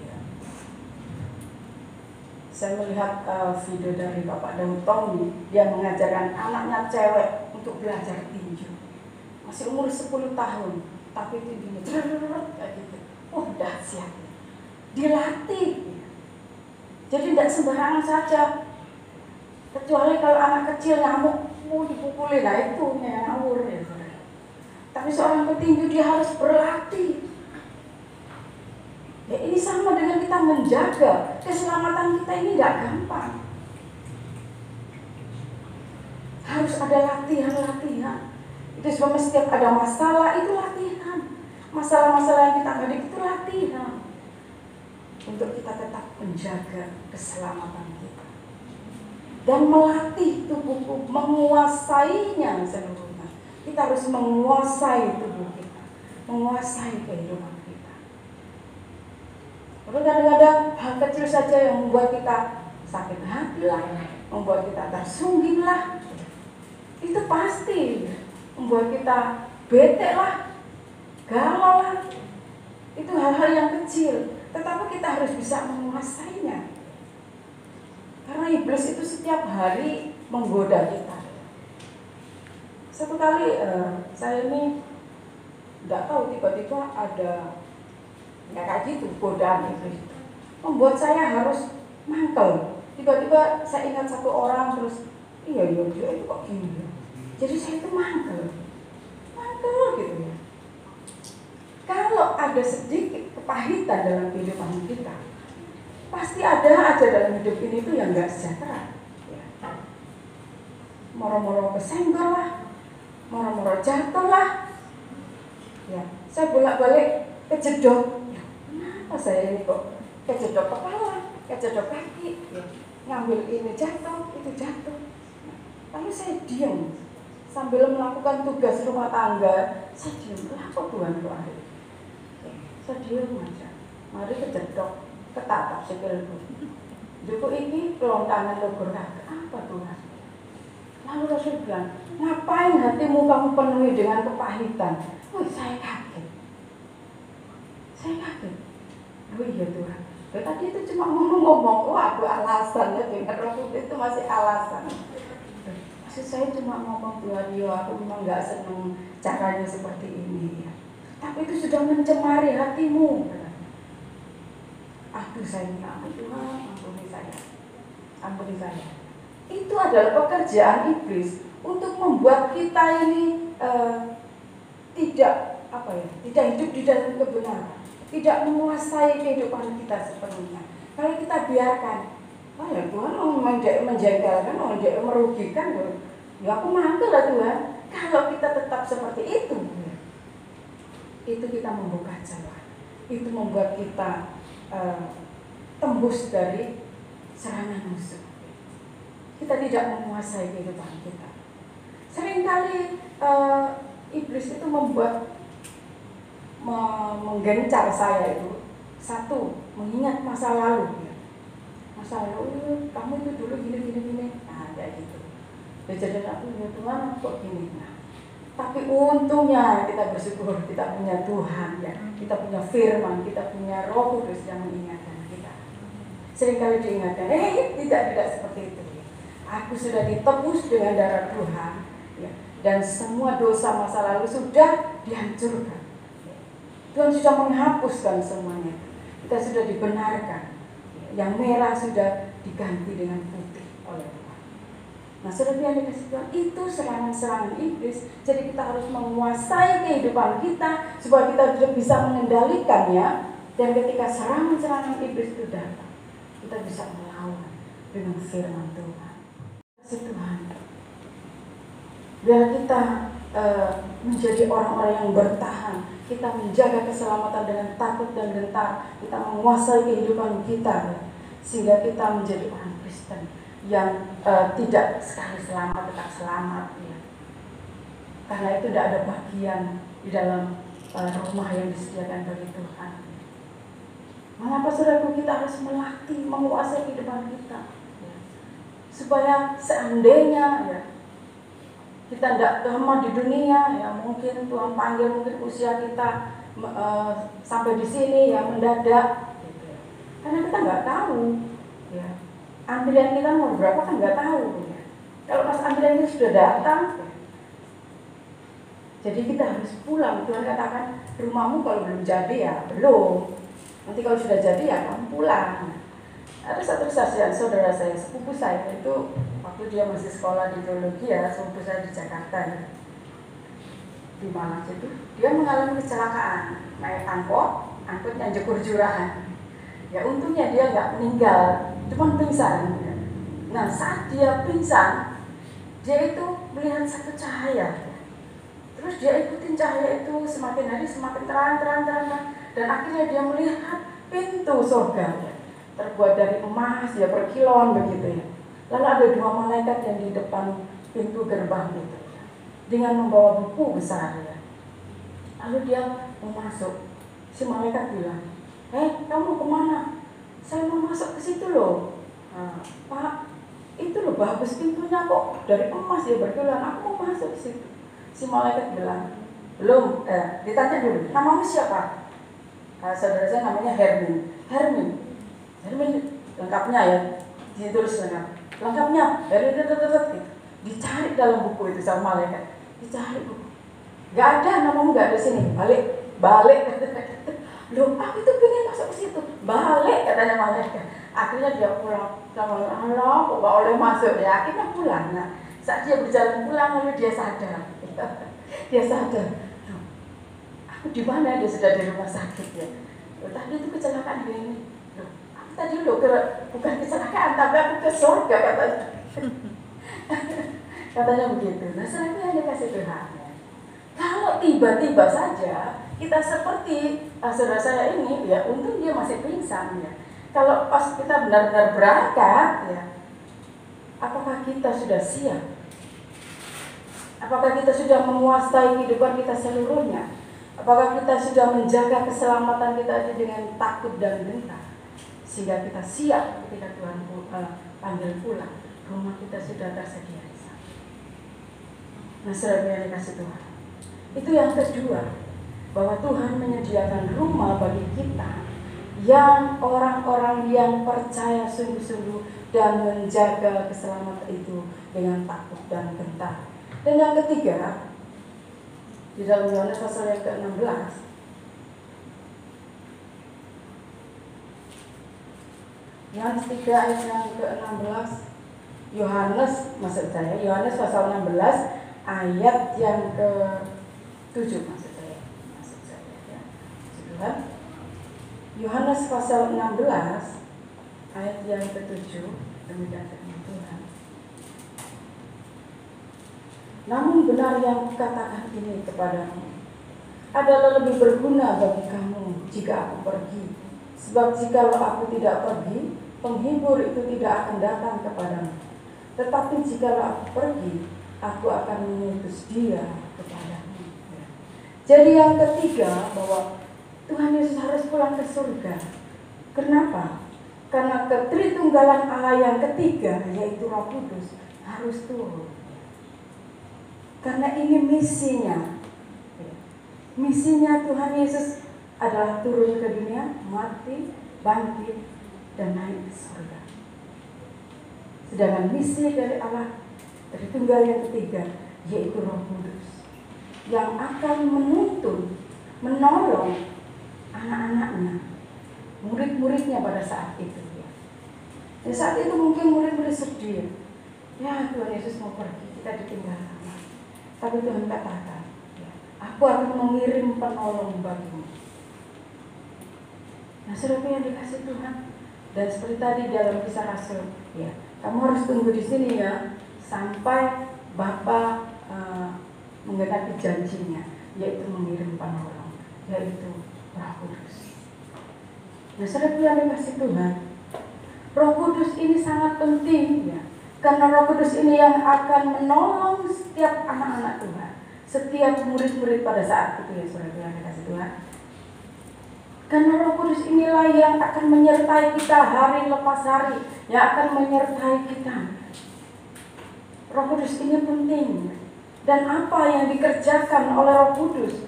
Saya melihat video dari Bapak Daud Tommy, dia mengajarkan anaknya cewek untuk belajar tinju. Masih umur 10 tahun, tapi tinjunya kayak gitu. Oh, dahsyat. Dilatih. Jadi tidak sembarangan saja. Kecuali kalau anak kecil ngamuk, dipukulin, nah itu ngawur ya. Tapi seorang petinju dia harus berlatih. Ya, ini sama dengan kita menjaga keselamatan kita ini tidak gampang. Harus ada latihan. Itu sebabnya setiap ada masalah itu latihan. Masalah-masalah yang kita hadapi itu latihan. Untuk kita tetap menjaga keselamatan kita. Dan melatih tubuhku, menguasainya seluruhnya. Kita harus menguasai tubuh kita, menguasai kehidupan kita. Tapi kadang-kadang hal kecil saja yang membuat kita sakit hati lah, membuat kita tersungging lah, itu pasti membuat kita bete lah, galau lah. Itu hal-hal yang kecil, tetapi kita harus bisa menguasainya. Karena iblis itu setiap hari menggoda kita. Satu kali saya ini tidak tahu, tiba-tiba ada kayak gitu godaan iblis, membuat saya harus mangkel. Tiba-tiba saya ingat satu orang, terus iya dia itu kok gini. Jadi saya itu mangkel gitu ya. Kalau ada sedikit kepahitan dalam kehidupan kita, pasti ada aja dalam hidup ini tuh yang nggak sejahtera. Ya. Moro-moro kesenggol lah, moro-moro jatuh lah. Ya, saya bolak-balik kejedot. Kenapa saya ini kok kejedot kepala, kejedot kaki, ya. Ngambil ini jatuh, itu jatuh. Nah, lalu saya diam sambil melakukan tugas rumah tangga. Saya diam, kenapa Tuhan kok ada? Ya. Saya diem aja. Mari kejedok, ketatap sikilku. Joko ini kelontangan logor kagak. Apa Tuhan? Lalu Rasul bilang, ngapain hatimu kamu penuhi dengan kepahitan? Wih, saya kaget. Saya kaget. Oh iya Tuhan. Tadi itu cuma ngomong-ngomong, aku alasan ya, dengan Rasul itu masih alasan. Maksud saya cuma ngomong Tuhan, yo aku memang gak senang caranya seperti ini ya. Tapi itu sudah mencemari hatimu. Aduh saya minta ampun Tuhan, ampuni saya. Ampuni saya. Itu adalah pekerjaan iblis untuk membuat kita ini tidak hidup di dalam kebenaran, tidak menguasai kehidupan kita sepenuhnya. Kalau kita biarkan, oh ya Tuhan menjengkelkan, merugikan, ya aku mantul lah Tuhan. Kalau kita tetap seperti itu kita membuka celah, itu membuat kita tembus dari serangan musuh. Kita tidak menguasai kehidupan kita. Seringkali iblis itu menggencar saya itu. Satu, mengingat masa lalu. Masa lalu, kamu itu dulu gini. Nah, kayak gitu. Jadi aku ya Tuhan, kok gini. Nah, tapi untungnya kita bersyukur, kita punya Tuhan ya. Kita punya firman, kita punya Roh Kudus yang mengingatkan kita. Seringkali diingatkan, tidak seperti itu. Aku sudah ditebus dengan darah Tuhan ya. Dan semua dosa masa lalu sudah dihancurkan. Tuhan sudah menghapuskan semuanya. Kita sudah dibenarkan. Yang merah sudah diganti dengan putih oleh Tuhan. Nah, saudara yang dikasih Tuhan, itu serangan-serangan iblis. Jadi kita harus menguasai kehidupan kita supaya kita juga bisa mengendalikannya. Dan ketika serangan-serangan iblis itu datang, kita bisa melawan dengan firman Tuhan. Kasih Tuhan, biar kita menjadi orang-orang yang bertahan. Kita menjaga keselamatan dengan takut dan gentar. Kita menguasai kehidupan kita sehingga kita menjadi orang Kristen yang tidak sekali selamat tetap selamat ya. Karena itu tidak ada bagian di dalam rumah yang disediakan bagi Tuhan. Mengapa saudaraku kita harus melatih menguasai kehidupan kita ya. Supaya seandainya ya kita tidak lama di dunia ya, mungkin Tuhan panggil, mungkin usia kita sampai di sini ya mendadak gitu. Karena kita nggak tahu ya, antrian kita mau berapa kan nggak tahu ya. Kalau pas antrian itu sudah datang ya. Jadi kita harus pulang. Tuhan katakan rumahmu kalau belum jadi ya belum, nanti kalau sudah jadi ya kamu pulang. Ada satu kesaksian saudara saya, sepupu saya itu waktu dia masih sekolah di teologi ya, sepupu saya di Jakarta ya. Di mana itu dia mengalami kecelakaan naik angkot yang jekur jurahan. Ya untungnya dia nggak meninggal, cuma pingsan. Ya. Nah saat dia pingsan, dia itu melihat satu cahaya. Terus dia ikutin cahaya itu semakin hari semakin terang. Dan akhirnya dia melihat pintu surga ya. Terbuat dari emas ya, berkilauan begitu ya. Lalu ada dua malaikat yang di depan pintu gerbang gitu ya, dengan membawa buku besar ya. Lalu dia mau masuk, si malaikat bilang, kamu kemana? Saya mau masuk ke situ loh. Nah, Pak, itu loh bagus pintunya kok, dari emas ya berkilauan, aku mau masuk ke situ. Si malaikat bilang, belum, ditanya dulu, namamu siapa? Saudara saya namanya Hermin lengkapnya ya, ditulis lengkapnya dari gitu. Dicari dalam buku itu sama malaikat, dicari buku, nggak ada, namamu nggak ada sini, balik. Loh, aku itu pengen masuk ke situ, balik katanya malaikat. Akhirnya dia pulang, Allah kok nggak boleh masuk ya, akhirnya pulang. Nah, saat dia berjalan pulang lalu dia sadar, loh, aku di mana? Dia sudah di rumah sakit ya. Loh, tadi itu kecelakaan ini. Loh, aku tadi bukan kecelakaan, tapi aku ke surga katanya. Katanya begitu. Nah, setelah itu yang dikasih Tuhan. Kalau tiba-tiba saja kita seperti saudara saya ini, ya untung dia masih pingsan ya. Kalau pas kita benar-benar berangkat, ya, apakah kita sudah siap? Apakah kita sudah menguasai kehidupan kita seluruhnya? Apakah kita sudah menjaga keselamatan kita dengan takut dan gentar, sehingga kita siap ketika Tuhan panggil pulang, rumah kita sudah tersedia di sana. Nah, saudara yang dikasih Tuhan, itu yang kedua, bahwa Tuhan menyediakan rumah bagi kita yang orang-orang yang percaya sungguh-sungguh dan menjaga keselamatan itu dengan takut dan gentar. Dan yang ketiga, di dalam Yohanes pasal yang ke-16, Yohanes 3 ayat yang ke-16, Yohanes pasal 16 ayat yang ke-7 maksud saya ya. Yohanes pasal 16 ayat yang ke-7, demikian firman Tuhan. Namun benar yang kukatakan ini kepadamu adalah lebih berguna bagi kamu jika aku pergi. Sebab jikalau aku tidak pergi, penghibur itu tidak akan datang kepadamu. Tetapi jikalau aku pergi, aku akan mengutus dia kepadamu. Jadi yang ketiga, bahwa Tuhan Yesus harus pulang ke surga. Kenapa? Karena ketritunggalan Allah yang ketiga, yaitu Roh Kudus, harus turun. Karena ini misinya. Misinya Tuhan Yesus adalah turun ke dunia, mati, bangkit, dan naik ke surga. Sedangkan misi dari Allah, dari tunggal yang ketiga, yaitu Roh Kudus, yang akan menuntun, menolong anak-anaknya, murid-muridnya pada saat itu. Dan saat itu mungkin murid-murid sedih. Ya, Tuhan Yesus mau pergi, kita ditinggalkan. Tapi Tuhan katakan, aku akan mengirim penolong bagimu. Nah, saudara yang dikasih Tuhan, dan seperti tadi dalam Kisah Rasul, ya, kamu harus tunggu di sini ya, sampai Bapa menggenapi janjinya, yaitu mengirim penolong, yaitu Roh Kudus. Nah, saudara yang dikasih Tuhan, Roh Kudus ini sangat penting ya. Karena Roh Kudus ini yang akan menolong setiap anak-anak Tuhan, setiap murid-murid pada saat itu ya, saudara yang dikasih Tuhan. Karena Roh Kudus inilah yang akan menyertai kita hari lepas hari, yang akan menyertai kita. Roh Kudus ini penting. Dan apa yang dikerjakan oleh Roh Kudus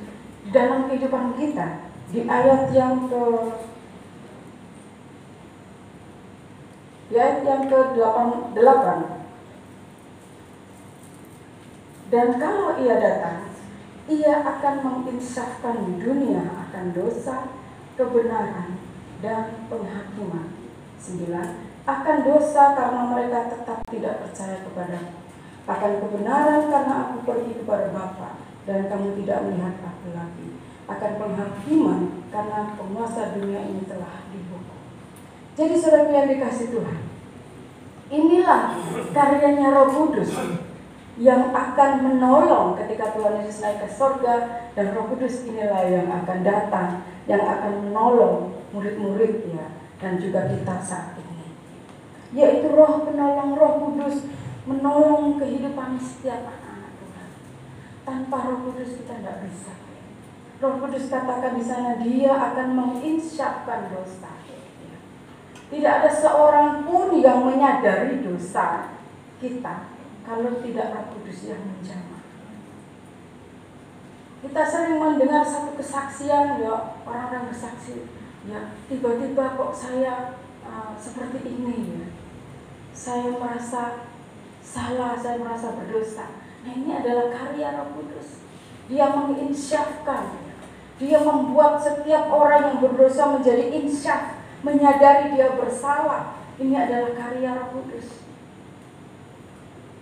dalam kehidupan kita, di ayat yang ke-8. Dan kalau ia datang, ia akan menginsafkan dunia akan dosa, kebenaran, dan penghakiman. 9. Akan dosa karena mereka tetap tidak percaya kepadamu. Akan kebenaran karena aku pergi kepada Bapa dan kamu tidak melihat aku lagi. Akan penghakiman karena penguasa dunia ini telah dihukum. Jadi saudara yang dikasih Tuhan, inilah karyanya Roh Kudus yang akan menolong ketika Tuhan Yesus naik ke surga, dan Roh Kudus inilah yang akan datang, yang akan menolong murid-muridnya dan juga kita saat ini. Yaitu Roh penolong, Roh Kudus menolong kehidupan setiap anak-anak Tuhan. Tanpa Roh Kudus kita tidak bisa. Roh Kudus katakan di sana, Dia akan menginsafkan dosa. Tidak ada seorang pun yang menyadari dosa kita kalau tidak Roh Kudus yang menjamah. Kita sering mendengar satu kesaksian, ya, orang-orang bersaksi, ya, tiba-tiba kok saya seperti ini ya. Saya merasa salah, saya merasa berdosa. Nah, ini adalah karya Roh Kudus. Dia menginsyafkan, dia membuat setiap orang yang berdosa menjadi insyaf, menyadari dia bersalah. Ini adalah karya Roh Kudus.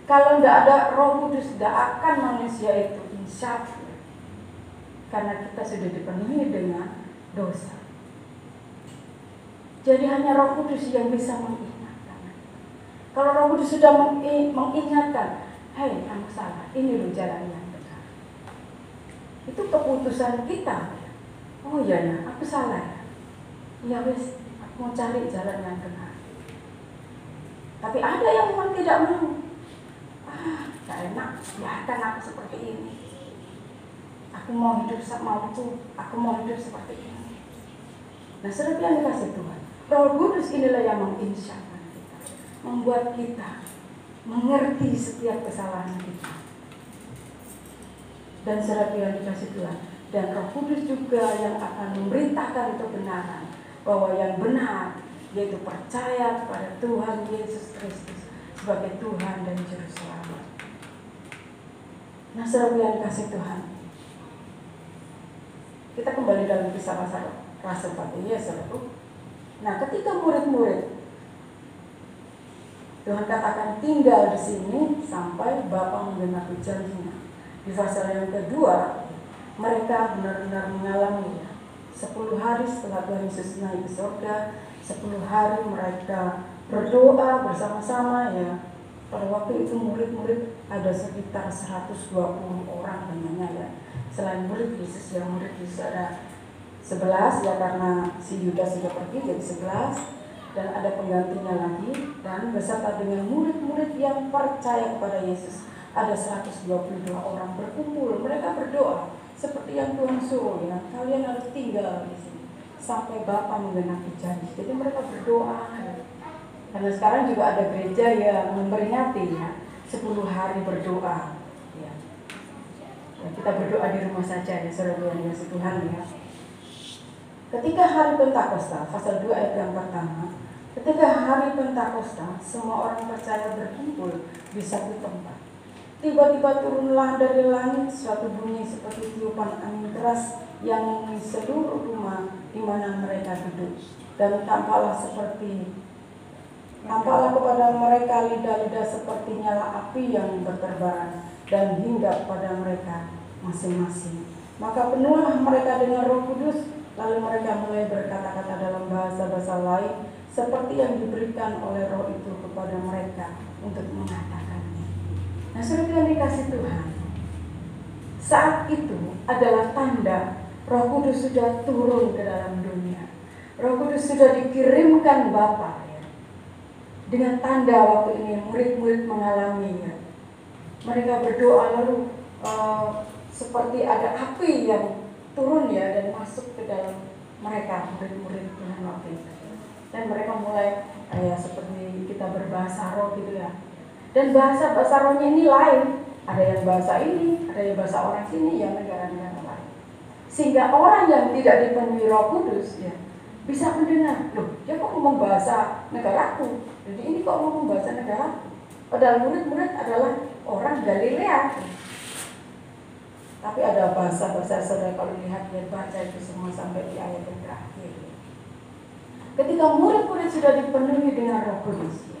Kalau tidak ada Roh Kudus, tidak akan manusia itu insyaf, karena kita sudah dipenuhi dengan dosa. Jadi hanya Roh Kudus yang bisa mengingatkan. Kalau Roh Kudus sudah mengingatkan, hei, kamu salah, ini loh jalan yang benar. Itu keputusan kita. Oh iya ya, aku salah. Ya wis, mau cari jalan yang benar. Tapi ada yang memang tidak mau. Gak enak, biarkan aku seperti ini. Aku mau hidup aku mau hidup seperti ini. Nah, seperti yang dikasih Tuhan, Roh Kudus inilah yang menginsyafkan kita, membuat kita mengerti setiap kesalahan kita. Dan seperti yang dikasih Tuhan, dan Roh Kudus juga yang akan memerintahkan kebenaran, bahwa yang benar yaitu percaya kepada Tuhan Yesus Kristus sebagai Tuhan dan Juru Selamat. Nah, seperti yang dikasih Tuhan, kita kembali dalam kisah Rasul 4 ya, saudara. Nah, ketika murid-murid, Tuhan katakan tinggal di sini sampai Bapa menggenapi janjinya. Di pasal yang kedua, mereka benar-benar mengalami 10 hari setelah Tuhan Yesus naik ke surga, 10 hari mereka berdoa bersama-sama ya. Pada waktu itu murid-murid ada sekitar 120 orang namanya ya. Selain murid Yesus, yang murid Yesus ada 11 ya, karena si Yudas sudah pergi jadi 11, dan ada penggantinya lagi, dan beserta dengan murid-murid yang percaya kepada Yesus ada 122 orang berkumpul. Mereka berdoa seperti yang Tuhan suruh ya, kalian harus tinggal di sini sampai Bapa menggenapi janji. Jadi mereka berdoa ya. Karena sekarang juga ada gereja yang memperingati ya 10 hari berdoa ya. Dan kita berdoa di rumah saja ya, saudara yang dikasihi Tuhan ya. Ketika hari Pentakosta, pasal 2 ayat yang pertama, ketika hari Pentakosta, semua orang percaya berkumpul di satu tempat. Tiba-tiba turunlah dari langit suatu bunyi seperti tiupan angin keras yang memenuhi seluruh rumah di mana mereka duduk. Dan tampaklah kepada mereka lidah-lidah seperti nyala api yang berterbaran dan hinggap pada mereka masing-masing. Maka penuhlah mereka dengan Roh Kudus, lalu mereka mulai berkata-kata dalam bahasa-bahasa lain seperti yang diberikan oleh Roh itu kepada mereka untuk mengatakannya. Nah, seperti yang dikasih Tuhan, saat itu adalah tanda Roh Kudus sudah turun ke dalam dunia. Roh Kudus sudah dikirimkan Bapa ya. Dengan tanda waktu ini murid-murid mengalaminya. Mereka berdoa lalu seperti ada api yang turun ya dan masuk ke dalam mereka, murid-murid Tuhan waktu itu. Dan mereka mulai seperti kita berbahasa roh gitu ya. Dan bahasa rohnya ini lain. Ada yang bahasa ini, ada yang bahasa orang sini, yang negara-negara lain. Sehingga orang yang tidak dipenuhi Roh Kudus ya bisa mendengar, loh dia kok ngomong bahasa negaraku, jadi ini kok ngomong bahasa negaraku. Padahal murid-murid adalah orang Galilea. Tapi ada bahasa-bahasa, saudara kalau lihat baca itu semua sampai di ayat yang terakhir. Ketika murid-murid sudah dipenuhi dengan Roh Kudus,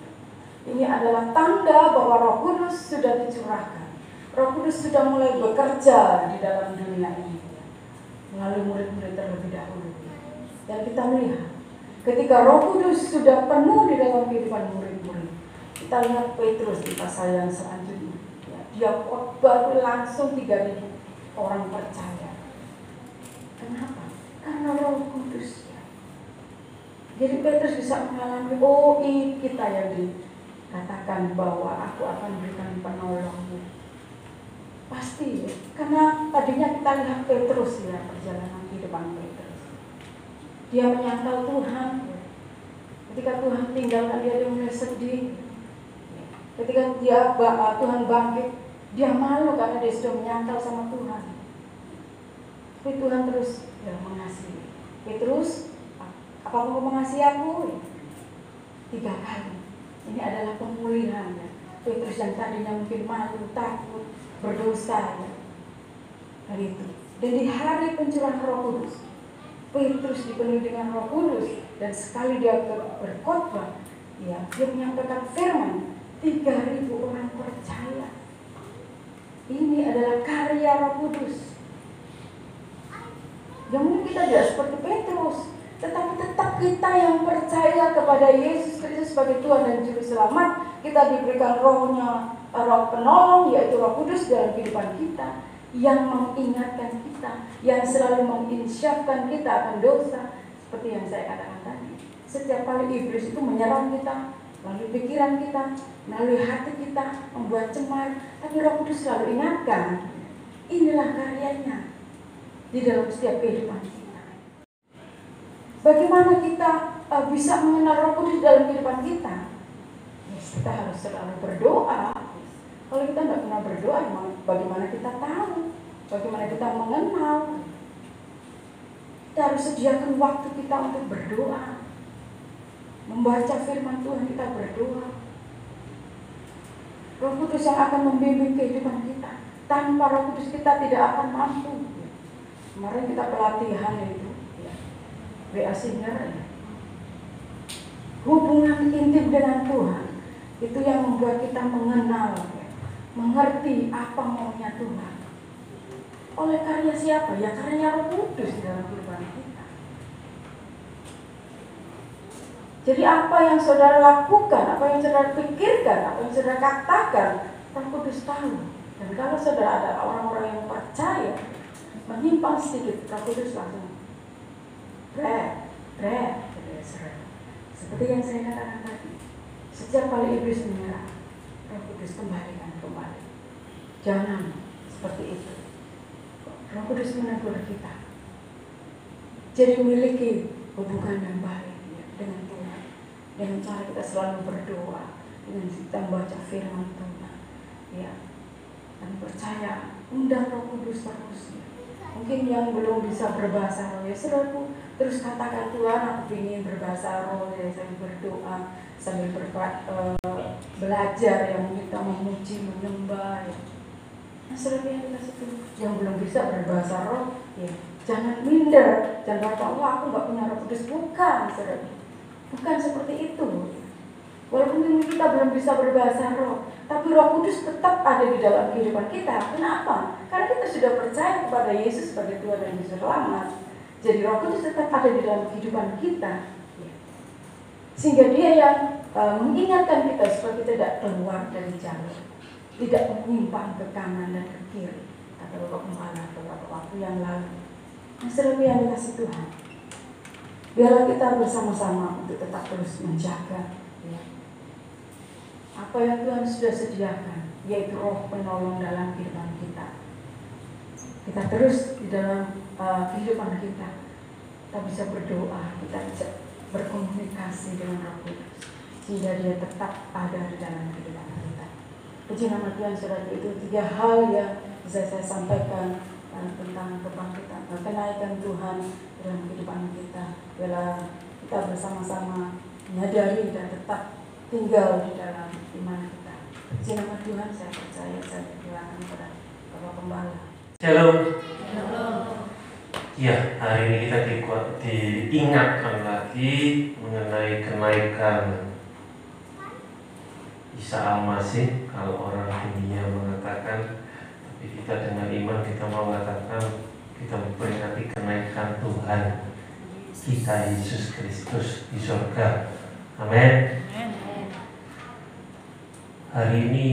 ini adalah tanda bahwa Roh Kudus sudah dicurahkan. Roh Kudus sudah mulai bekerja di dalam dunia ini melalui murid-murid terlebih dahulu. Dan kita melihat ketika Roh Kudus sudah penuh di dalam kehidupan murid-murid, kita lihat Petrus di pasal yang selanjutnya. Dia khotbah langsung 3.000 orang percaya. Kenapa? Karena Roh Kudus. Jadi Petrus bisa mengalami, kita yang dikatakan bahwa aku akan berikan penolongmu. Pasti, karena tadinya kita lihat Petrus ya, perjalanan kehidupan Petrus. Dia menyangkal Tuhan. Ketika Tuhan tinggalkan dia mulai sedih. Ketika Tuhan bangkit, dia malu karena dia sudah menyangkal sama Tuhan. Tapi Tuhan terus mengasihi. Petrus, apa kamu mengasihi aku? 3 kali. Ini adalah pemulihan ya. Petrus yang tadinya mungkin malu, takut, berdosa ya. Dan itu. Dan di hari pencurahan Roh Kudus, Petrus dipenuhi dengan Roh Kudus, dan sekali dia berkhotbah, ya, dia menyampaikan firman, 3.000 orang percaya. Ini adalah karya Roh Kudus. Yang mungkin kita tidak seperti Petrus, tetapi tetap kita yang percaya kepada Yesus Kristus sebagai Tuhan dan Juru Selamat, kita diberikan rohnya, roh penolong, yaitu Roh Kudus dalam kehidupan kita, yang mengingatkan kita, yang selalu menginsyafkan kita akan dosa. Seperti yang saya katakan tadi, setiap kali iblis itu menyerang kita, melalui pikiran kita, melalui hati kita, membuat cemar, tapi Roh Kudus selalu ingatkan, inilah karyanya, di dalam setiap kehidupan kita. Bagaimana kita bisa mengenal Roh Kudus dalam kehidupan kita? Kita harus selalu berdoa. Kalau kita nggak pernah berdoa, bagaimana kita tahu? Bagaimana kita mengenal? Kita harus sediakan waktu kita untuk berdoa, membaca firman Tuhan, kita berdoa. Roh Kudus yang akan membimbing kehidupan kita. Tanpa Roh Kudus kita tidak akan mampu. Kemarin kita pelatihan itu, WA Singer, hubungan intim dengan Tuhan itu yang membuat kita mengenal, mengerti apa maunya Tuhan. Oleh karya siapa? Ya karya Roh Kudus dalam kehidupan kita. Jadi apa yang saudara lakukan, apa yang saudara pikirkan, apa yang saudara katakan, Roh Kudus tahu. Dan kalau saudara ada orang-orang yang percaya, menyimpang sedikit, Roh Kudus langsung seperti yang saya katakan tadi. Sejak kali iblis menyerah, Roh Kudus kembalikan kembali. Jangan seperti itu. Roh Kudus menegur kita. Jadi miliki hubungan yang baik dengan Tuhan, dengan cara kita selalu berdoa, dengan kita membaca firman Tuhan, ya, dan percaya, undang Roh Kudus terus. Mungkin yang belum bisa berbahasa roh, ya saudaraku, terus katakan, Tuhan, aku ingin berbahasa roh, ya, saya berdoa sambil belajar, yang kita memuji, menyembah, ya. Nah, saudara yang dikasih Tuhan, yang belum bisa berbahasa roh, ya, jangan minder, jangan berkata, wah, aku nggak punya Roh Kudus. Bukan, saudara, bukan seperti itu. Walaupun kita belum bisa berbahasa roh, tapi Roh Kudus tetap ada di dalam kehidupan kita. Kenapa? Karena kita sudah percaya kepada Yesus sebagai Tuhan dan Juru Selamat. Jadi Roh Kudus tetap ada di dalam kehidupan kita, sehingga Dia yang mengingatkan kita supaya kita tidak keluar dari jalur, tidak menyimpang ke kanan dan ke kiri. Kata Bapak Gembala beberapa waktu yang lalu. Nah, saudara yang dikasih Tuhan, biarlah kita bersama-sama untuk tetap terus menjaga, ya, apa yang Tuhan sudah sediakan, yaitu Roh penolong dalam kehidupan kita. Kita terus di dalam kehidupan kita bisa berdoa, kita bisa berkomunikasi dengan Roh Kudus, sehingga Dia tetap ada di dalam kehidupan kita. Puji nama Tuhan, saudara. Itu 3 hal yang bisa saya sampaikan tentang kebangkitan, kenaikan Tuhan dalam kehidupan kita. Bila kita bersama-sama menyadari dan tetap tinggal di dalam iman kita. Puji nama Tuhan, saya percaya, saya persilakan kepada Bapak Gembala. Shalom. Ya, hari ini kita diingatkan lagi mengenai kenaikan Isa Al-Masih. Kalau orang dunia mengatakan, tapi kita dengan iman kita mau mengatakan, kita memperingati kenaikan Tuhan kita Yesus Kristus di surga. Amin. Hari ini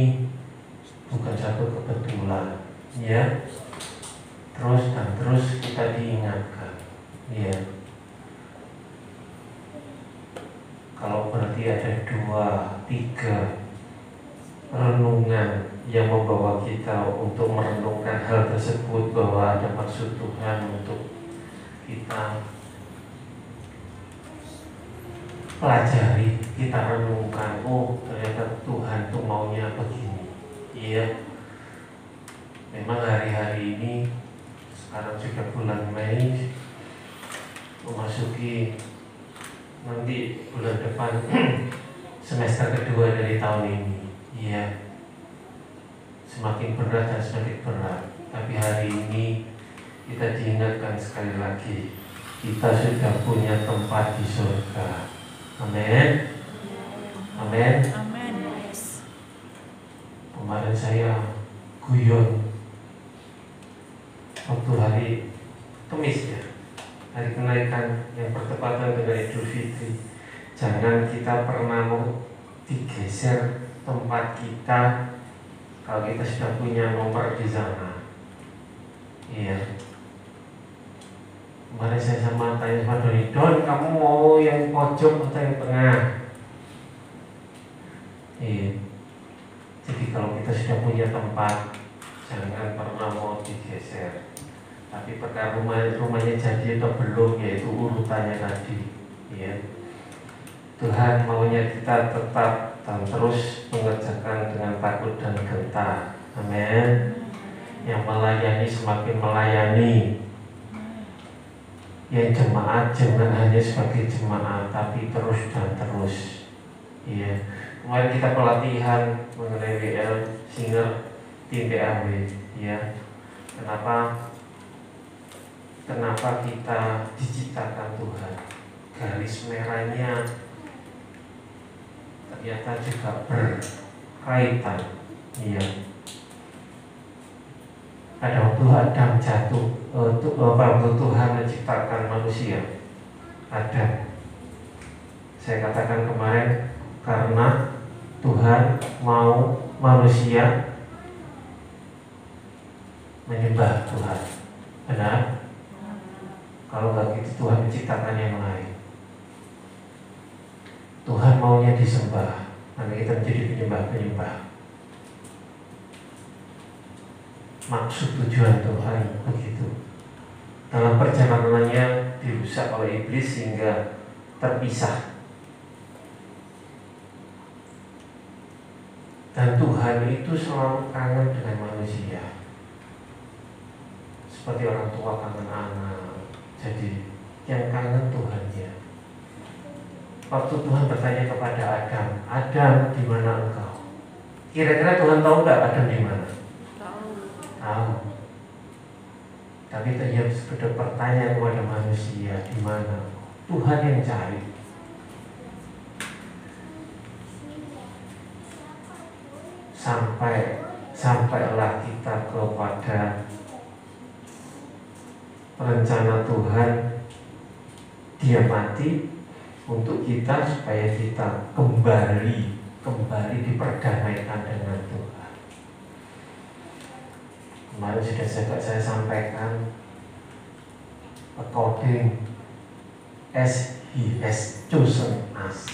bukan satu kebetulan, ya. Terus kita diingatkan, ya. Kalau berarti ada 2-3 renungan yang membawa kita untuk merenungkan hal tersebut, bahwa ada maksud Tuhan untuk kita pelajari, kita renungkan. Oh, ternyata Tuhan tuh maunya begini. Iya. Memang hari-hari ini, sekarang sudah bulan Mei, memasuki nanti bulan depan semester kedua dari tahun ini. Iya, semakin berat dan semakin berat. Tapi hari ini kita diingatkan sekali lagi, kita sudah punya tempat di surga. Amin. Amin. Kemarin saya guyon waktu hari Kamis, ya, hari kenaikan yang bertepatan dengan Idul Fitri. Jangan kita pernah mau digeser tempat kita kalau kita sudah punya nomor di sana. Iya. Kemarin saya tanya sama Doni, Don, kamu mau yang pojok atau yang tengah? Iya. Jadi kalau kita sudah punya tempat, jangan pernah mau digeser. Tapi perkara rumahnya jadi atau belum, yaitu urutannya tadi, ya. Tuhan maunya kita tetap dan terus mengerjakan dengan takut dan gentar. Amin. Yang melayani semakin melayani. Yang jemaat jangan hanya sebagai jemaat, tapi terus dan terus. Ya. Kemarin kita pelatihan mengenai WL Singer tim PAW. Ya. Kenapa kita diciptakan Tuhan? Garis merahnya ternyata juga berkaitan. Ya. Pada waktu Adam jatuh, waktu Tuhan menciptakan manusia, Adam. Saya katakan kemarin, karena Tuhan mau manusia menyembah Tuhan. Benar? Kalau nggak gitu Tuhan menciptakan yang lain. Tuhan maunya disembah, karena kita menjadi penyembah-penyembah. Maksud tujuan Tuhan begitu. Dalam perjalanannya dirusak oleh iblis sehingga terpisah. Dan Tuhan itu selalu kangen dengan manusia. Seperti orang tua kangen anak. Jadi yang kangen Tuhannya. Waktu Tuhan bertanya kepada Adam, Adam, di mana engkau? Kira-kira Tuhan tahu nggak Adam di mana? Tahu. Tapi dia sudah bertanya kepada manusia, di mana? Tuhan yang cari. Sampailah kita kepada rencana Tuhan. Dia mati untuk kita supaya kita kembali diperdamaikan dengan Tuhan. Kemarin sudah saya sampaikan, according as He has chosen us.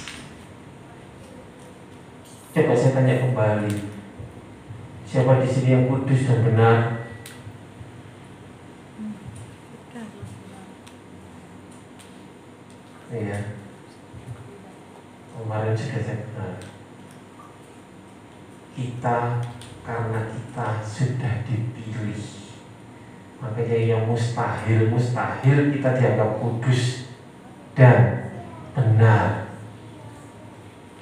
Coba saya tanya kembali, siapa di sini yang kudus dan benar? Iya. Kemarin sudah saya benar. Kita karena kita sudah dipilih, makanya yang mustahil kita dianggap kudus dan benar.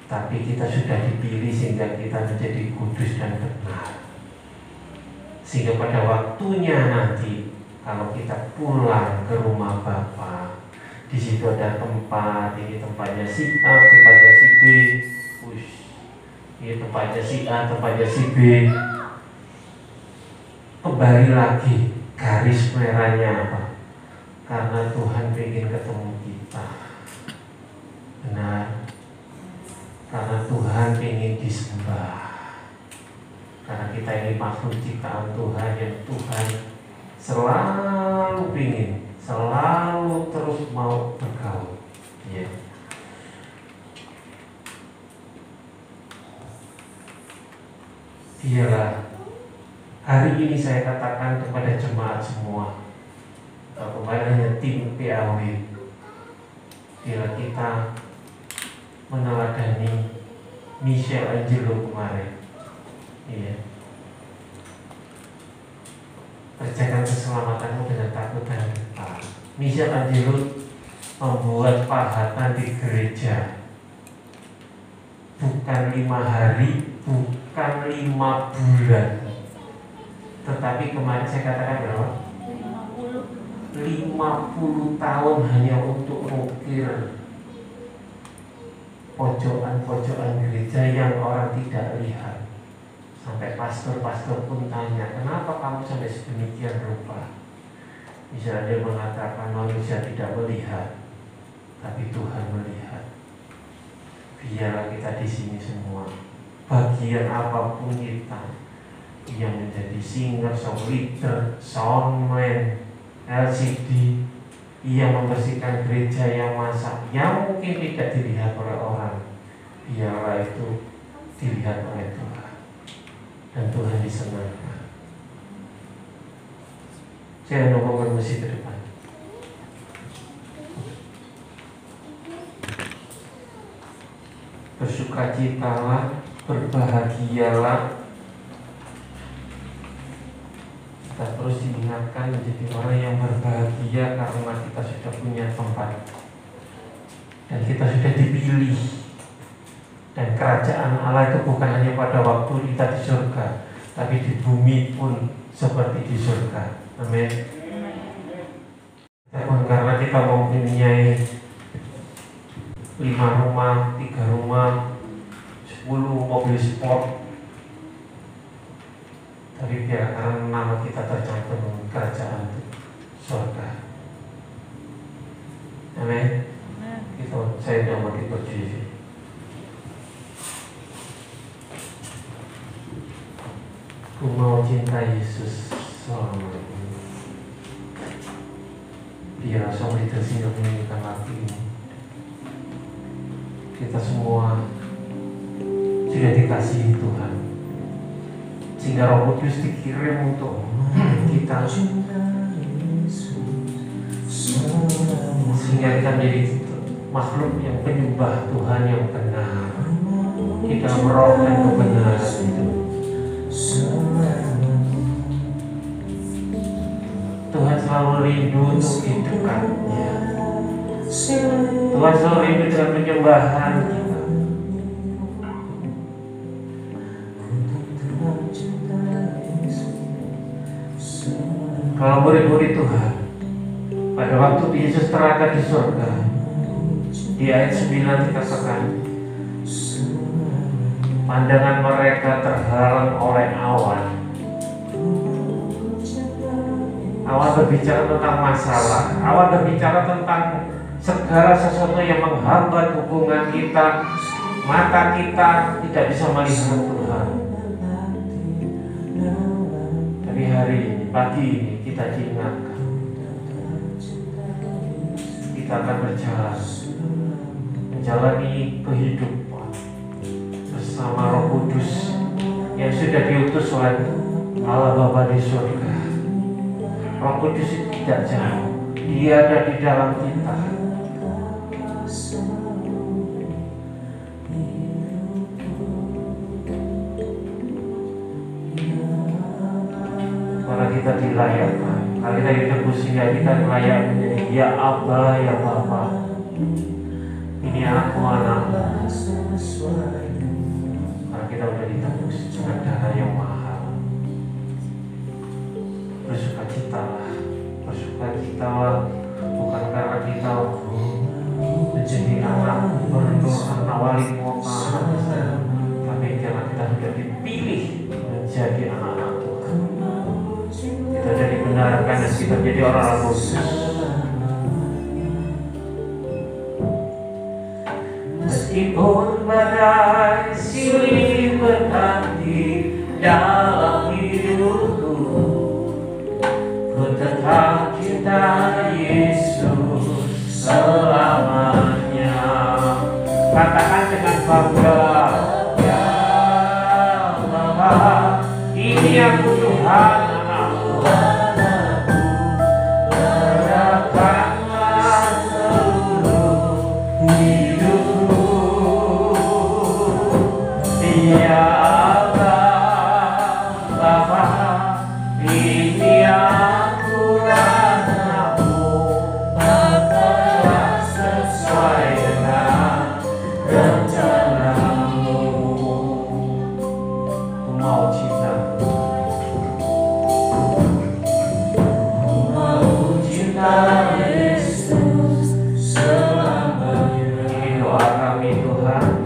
Tapi kita sudah dipilih sehingga kita menjadi kudus dan benar. Sehingga pada waktunya nanti kalau kita pulang ke rumah Bapa, di situ ada tempat, ini tempatnya si A, tempatnya si B, ini tempatnya si A, tempatnya si B. Kembali lagi, garis merahnya apa? Karena Tuhan ingin ketemu kita. Benar. Karena Tuhan ingin disembah. Karena kita ini makhluk ciptaan Tuhan yang Tuhan selalu ingin, selalu terus mau bergaul. Ya. Dialah hari ini saya katakan kepada jemaat semua, kemarin hanya tim PAW, bila kita meneladani Michelangelo kemarin, iya, kerjakan keselamatanmu dengan takut dan gentar. Michelangelo membuat pahatan di gereja bukan 5 hari, bukan 5 bulan, tetapi kemarin saya katakan berapa? 50 tahun hanya untuk mengukir pojokan-pojokan gereja yang orang tidak lihat. Sampai pastor-pastor pun tanya, kenapa kamu sampai sedemikian rupa? Misalnya dia mengatakan manusia tidak melihat, tapi Tuhan melihat. Biarlah kita di sini semua, bagian apapun kita, yang menjadi singer, song leader, soundman, LCD, yang membersihkan gereja, yang masak, yang mungkin tidak dilihat oleh orang, biarlah itu dilihat oleh Tuhan dan Tuhan disenangkan. Saya numpangkan musik ke depan. Bersukacitalah, berbahagialah. Kita terus diingatkan menjadi orang yang berbahagia karena kita sudah punya tempat dan kita sudah dipilih. Dan kerajaan Allah itu bukan hanya pada waktu kita di surga, tapi di bumi pun seperti di surga. Amin. Karena kita mempunyai 5 rumah, 3 rumah, 10 mobil sport, tapi biarkan nama kita tercantum kerajaan surga. Amin. Saya sudah mati berdiri. Ku mau cinta Yesus selama-lamanya. Biar sampai tersinggung menginginkan hati ini. Kita semua sudah dikasihi Tuhan, sehingga Roh Kudus dikirim untuk kita, sehingga kita menjadi makhluk yang penyembah Tuhan yang benar di dalam roh dan kebenaran itu. Tuhan selalu rindu untuk hidupkannya. Tuhan selalu rindu dengan penyembahan kita. Kalau murid-murid Tuhan pada waktu Yesus terangkat di surga, di ayat 9 dikatakan, pandangan mereka terhalang oleh awan. Awan berbicara tentang masalah, awan berbicara tentang segala sesuatu yang menghambat hubungan kita. Mata kita tidak bisa melihat Tuhan. Tapi hari ini, pagi ini kita diingatkan, kita akan berjalan, menjalani kehidupan bersama Roh Kudus yang sudah diutus oleh Allah Bapa di surga. Roh Kudus itu tidak jauh, Dia ada di dalam kita. Karena kita dilayakkan, kalau kita ditebus sehingga kita layak menjadi ya Abba, ya Bapa. Ini anakku, anakmu. Karena kita sudah ditebus dengan darah yang mahal. Bersukacitalah, bersukacitalah, bukan karena kita menjadi anak gubernur, anak wali kota, tapi karena kita sudah dipilih menjadi anak-anak Tuhan. Kita sudah dibenarkan dan kita menjadi orang-orang kudus. Meskipun badai silih berganti dalam hidupku, ku tetap cinta Yesus selamanya. Katakan dengan bangga, ya Bapa, ini aku Tuhan anakmu. Serahkanlah seluruh hidupku. Ya Bapa, ini aku anakmu, maka sesuai dengan rencanamu. Ku mau cinta, ku mau cinta Yesus selamanya. Ini doa kami Tuhan.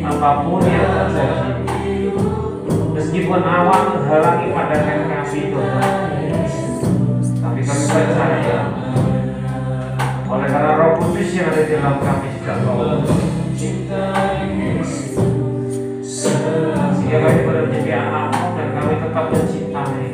Apapun yang terjadi, meskipun awan menghalangi pandangan kami Tuhan, tapi kami percaya oleh karena Roh Kudus yang ada di dalam kami sudah tahu, sehingga kami boleh menjadi anak-Mu dan kami tetap mencintai.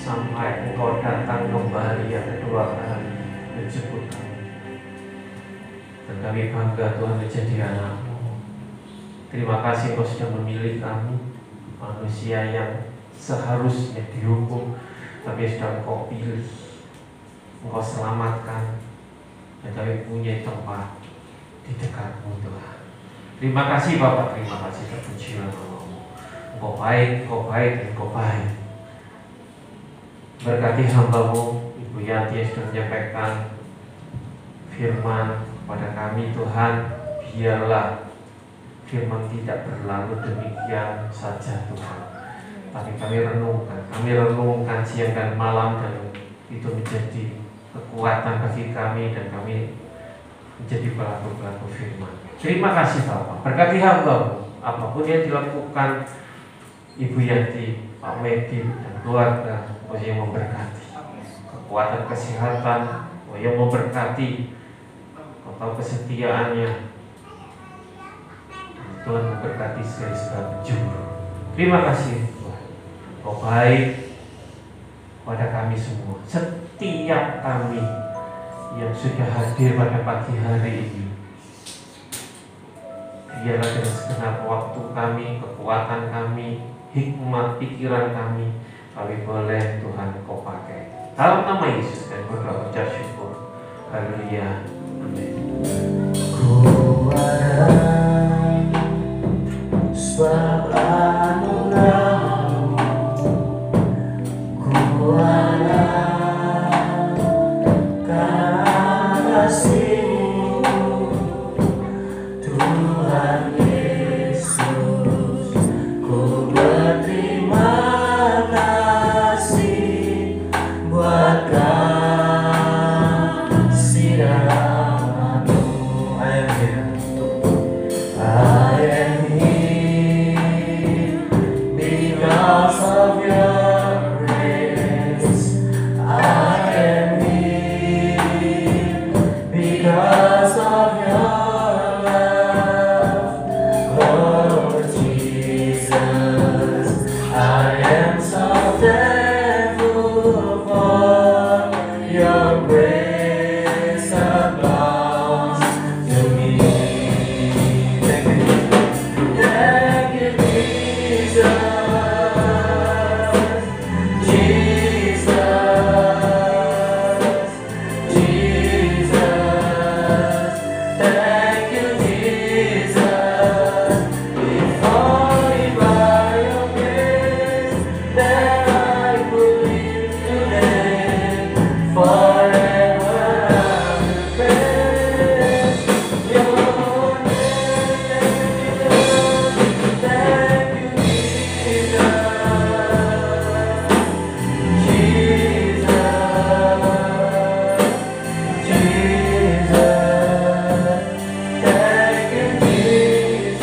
sampai Engkau datang kembali yang kedua kali menjemput kami. Dan kami bangga Tuhan menjadi anak-Mu. Terima kasih Engkau sudah memilih kami, manusia yang seharusnya dihukum, tapi sudah Engkau pilih, Engkau selamatkan, dan kami punya tempat di dekat-Mu Tuhan. Terima kasih Bapak, terima kasih, terpujilah nama-Mu. Engkau baik, Engkau baik, Engkau baik. Berkati hamba-Mu Ibu Yanti yang sudah menyampaikan firman kepada kami Tuhan. Biarlah firman tidak berlalu demikian saja Tuhan, tapi kami renungkan siang dan malam, dan itu menjadi kekuatan bagi kami, dan kami menjadi pelaku-pelaku firman. Terima kasih Bapak, berkati hamba-Mu, apapun yang dilakukan Ibu Yanti, Pak Medi, dan keluarga, Engkau yang memberkati. Kekuatan kesehatan, Engkau yang memberkati. Engkau tahu kesetiaannya. Tuhan memberkati segala penjuru. Terima kasih Tuhan, Engkau baik pada kami semua. Setiap kami yang sudah hadir pada pagi hari ini, biarlah dengan segenap waktu kami, kekuatan kami, hikmat pikiran kami boleh Tuhan Kau pakai. Dalam nama Yesus dan berdoa ucap syukur. Haleluya. Amin. Ku ada sebab anugerah-Mu, ku ada karena kasih-Mu, Tuhan Yesus. Ku berterima kasih buat kasih darah-Mu. I am here because of your grace. I am here because of your love, Lord Jesus. I am so thankful for your grace abounds to me. Thank you, Jesus. Jesus. Jesus. Thank you, Jesus. If only by your grace that I could live today. Forever I will praise your name. Thank you, Jesus. Thank you, Jesus.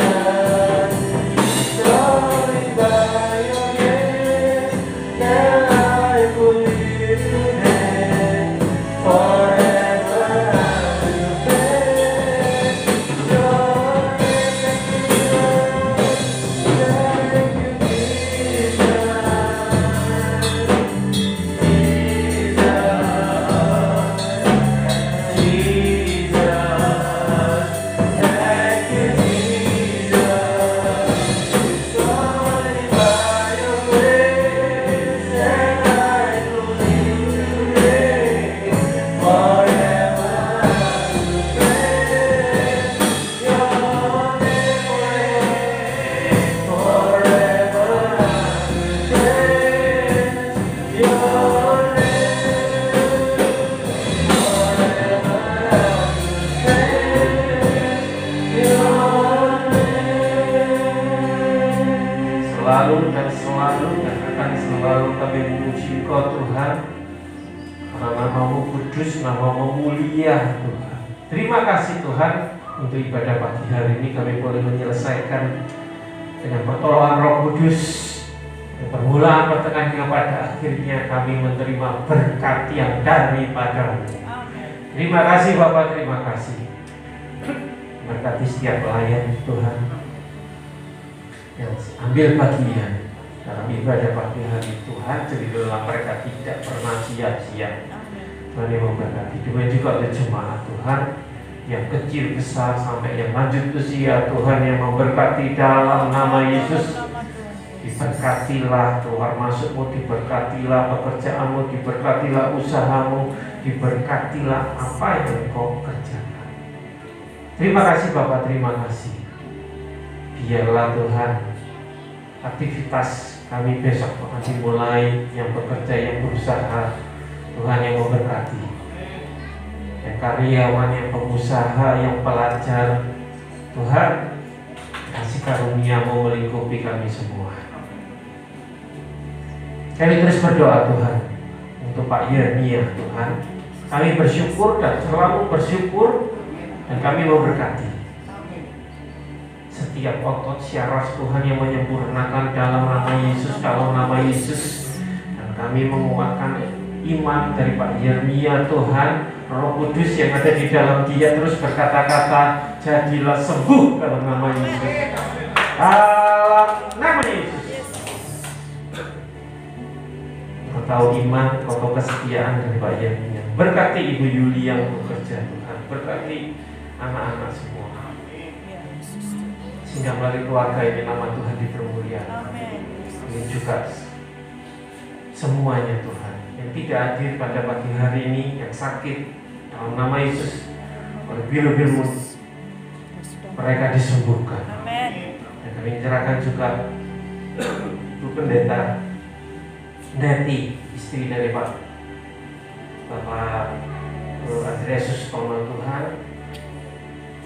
Only by your grace that I could live today. Forever I will praise your name. Thank you, Selalu dan akan selalu kami memuji Engkau Tuhan, karena nama-Mu kudus, nama-Mu mulia Tuhan. Terima kasih Tuhan untuk ibadah pagi hari ini kami boleh menyelesaikan dengan pertolongan Roh Kudus. Permulaan, pertengahan hingga pada akhirnya kami menerima berkat yang daripada-Mu. Terima kasih Bapak, terima kasih. Berkati setiap pelayan Tuhan yang ambil bagian dalam ibadah pagi hari Tuhan, jadilah mereka tidak pernah sia-sia. Tuhan yang memberkati. Demikian juga untuk jemaat Tuhan yang kecil besar sampai yang lanjut usia, Tuhan yang memberkati dalam nama Yesus. Diberkatilah keluar masukmu, diberkatilah pekerjaanmu, diberkatilah usahamu, diberkatilah apa yang kau kerjakan. Terima kasih Bapak, terima kasih. Biarlah Tuhan aktivitas kami besok akan dimulai, yang bekerja, yang berusaha, Tuhan yang memberkati. Yang karyawan, yang pengusaha, yang pelajar, Tuhan kasih karunia-Mu melingkupi kami semua. Kami terus berdoa Tuhan untuk Pak Yeremia Tuhan. Kami bersyukur dan selalu bersyukur, dan kami memberkati setiap otot syaraf Tuhan yang menyempurnakan dalam nama Yesus, dalam nama Yesus. Dan kami menguatkan iman dari Pak Yeremia Tuhan. Roh Kudus yang ada di dalam dia terus berkata-kata, jadilah sembuh dalam nama Yesus. Dalam nama Yesus. Kau tahu iman, kau tahu kesetiaan dari Pak Yeremia. Berkati Ibu Yuli yang bekerja Tuhan, berkati anak-anak semua, sehingga melalui keluarga ini nama Tuhan dipermuliakan. Ini juga semuanya Tuhan yang tidak hadir pada pagi hari ini, yang sakit, dalam nama Yesus, oleh bir-bir-Mu mereka disembuhkan. Dan kami menyerahkan juga Ibu Pendeta Neti, istri dari Bapak Andreas Tono Tuhan.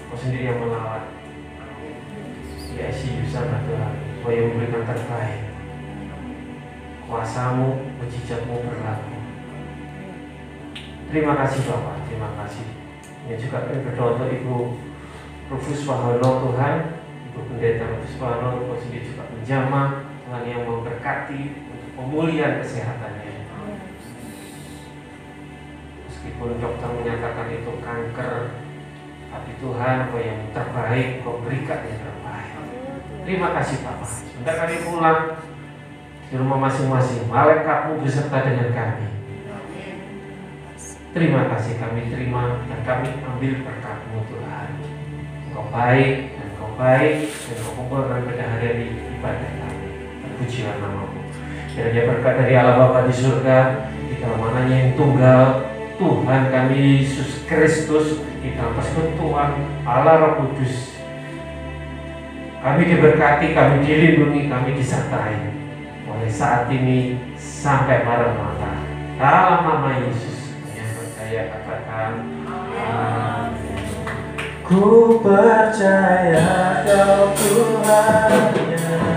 Kau sendiri yang melawat di ICU sana Tuhan, Kau yang memberikan terbaik. Kuasa-Mu, mujizat-Mu berlaku. Terima kasih Bapak, terima kasih. Ini juga kami berdoa untuk Ibu Rufus Pahono Tuhan, Ibu Pendeta Rufus Pahono, Kau sendiri juga menjamah Tuhan yang memberkati pemulihan kesehatannya. Meskipun dokter menyatakan itu kanker, tapi Tuhan Kau yang terbaik, Kau berikan yang terbaik. Terima kasih Bapak. Sebentar kami pulang di rumah masing-masing, malaikat-Mu beserta dengan kami. Terima kasih, kami terima dan kami ambil berkat-Mu Tuhan. Engkau baik dan Engkau baik, dan Engkau kumpulkan pada hari ibadah kami. Terpujilah nama-Mu. Kiranya berkat dari Allah Bapa di surga, di dalam anaknya yang tunggal, Tuhan kami Yesus Kristus, di dalam persekutuan Allah Roh Kudus, kami diberkati, kami dilindungi, kami disertai mulai saat ini sampai maranatha. Dalam nama Yesus yang percaya katakan amin. Ku percaya Kau Tuhan yang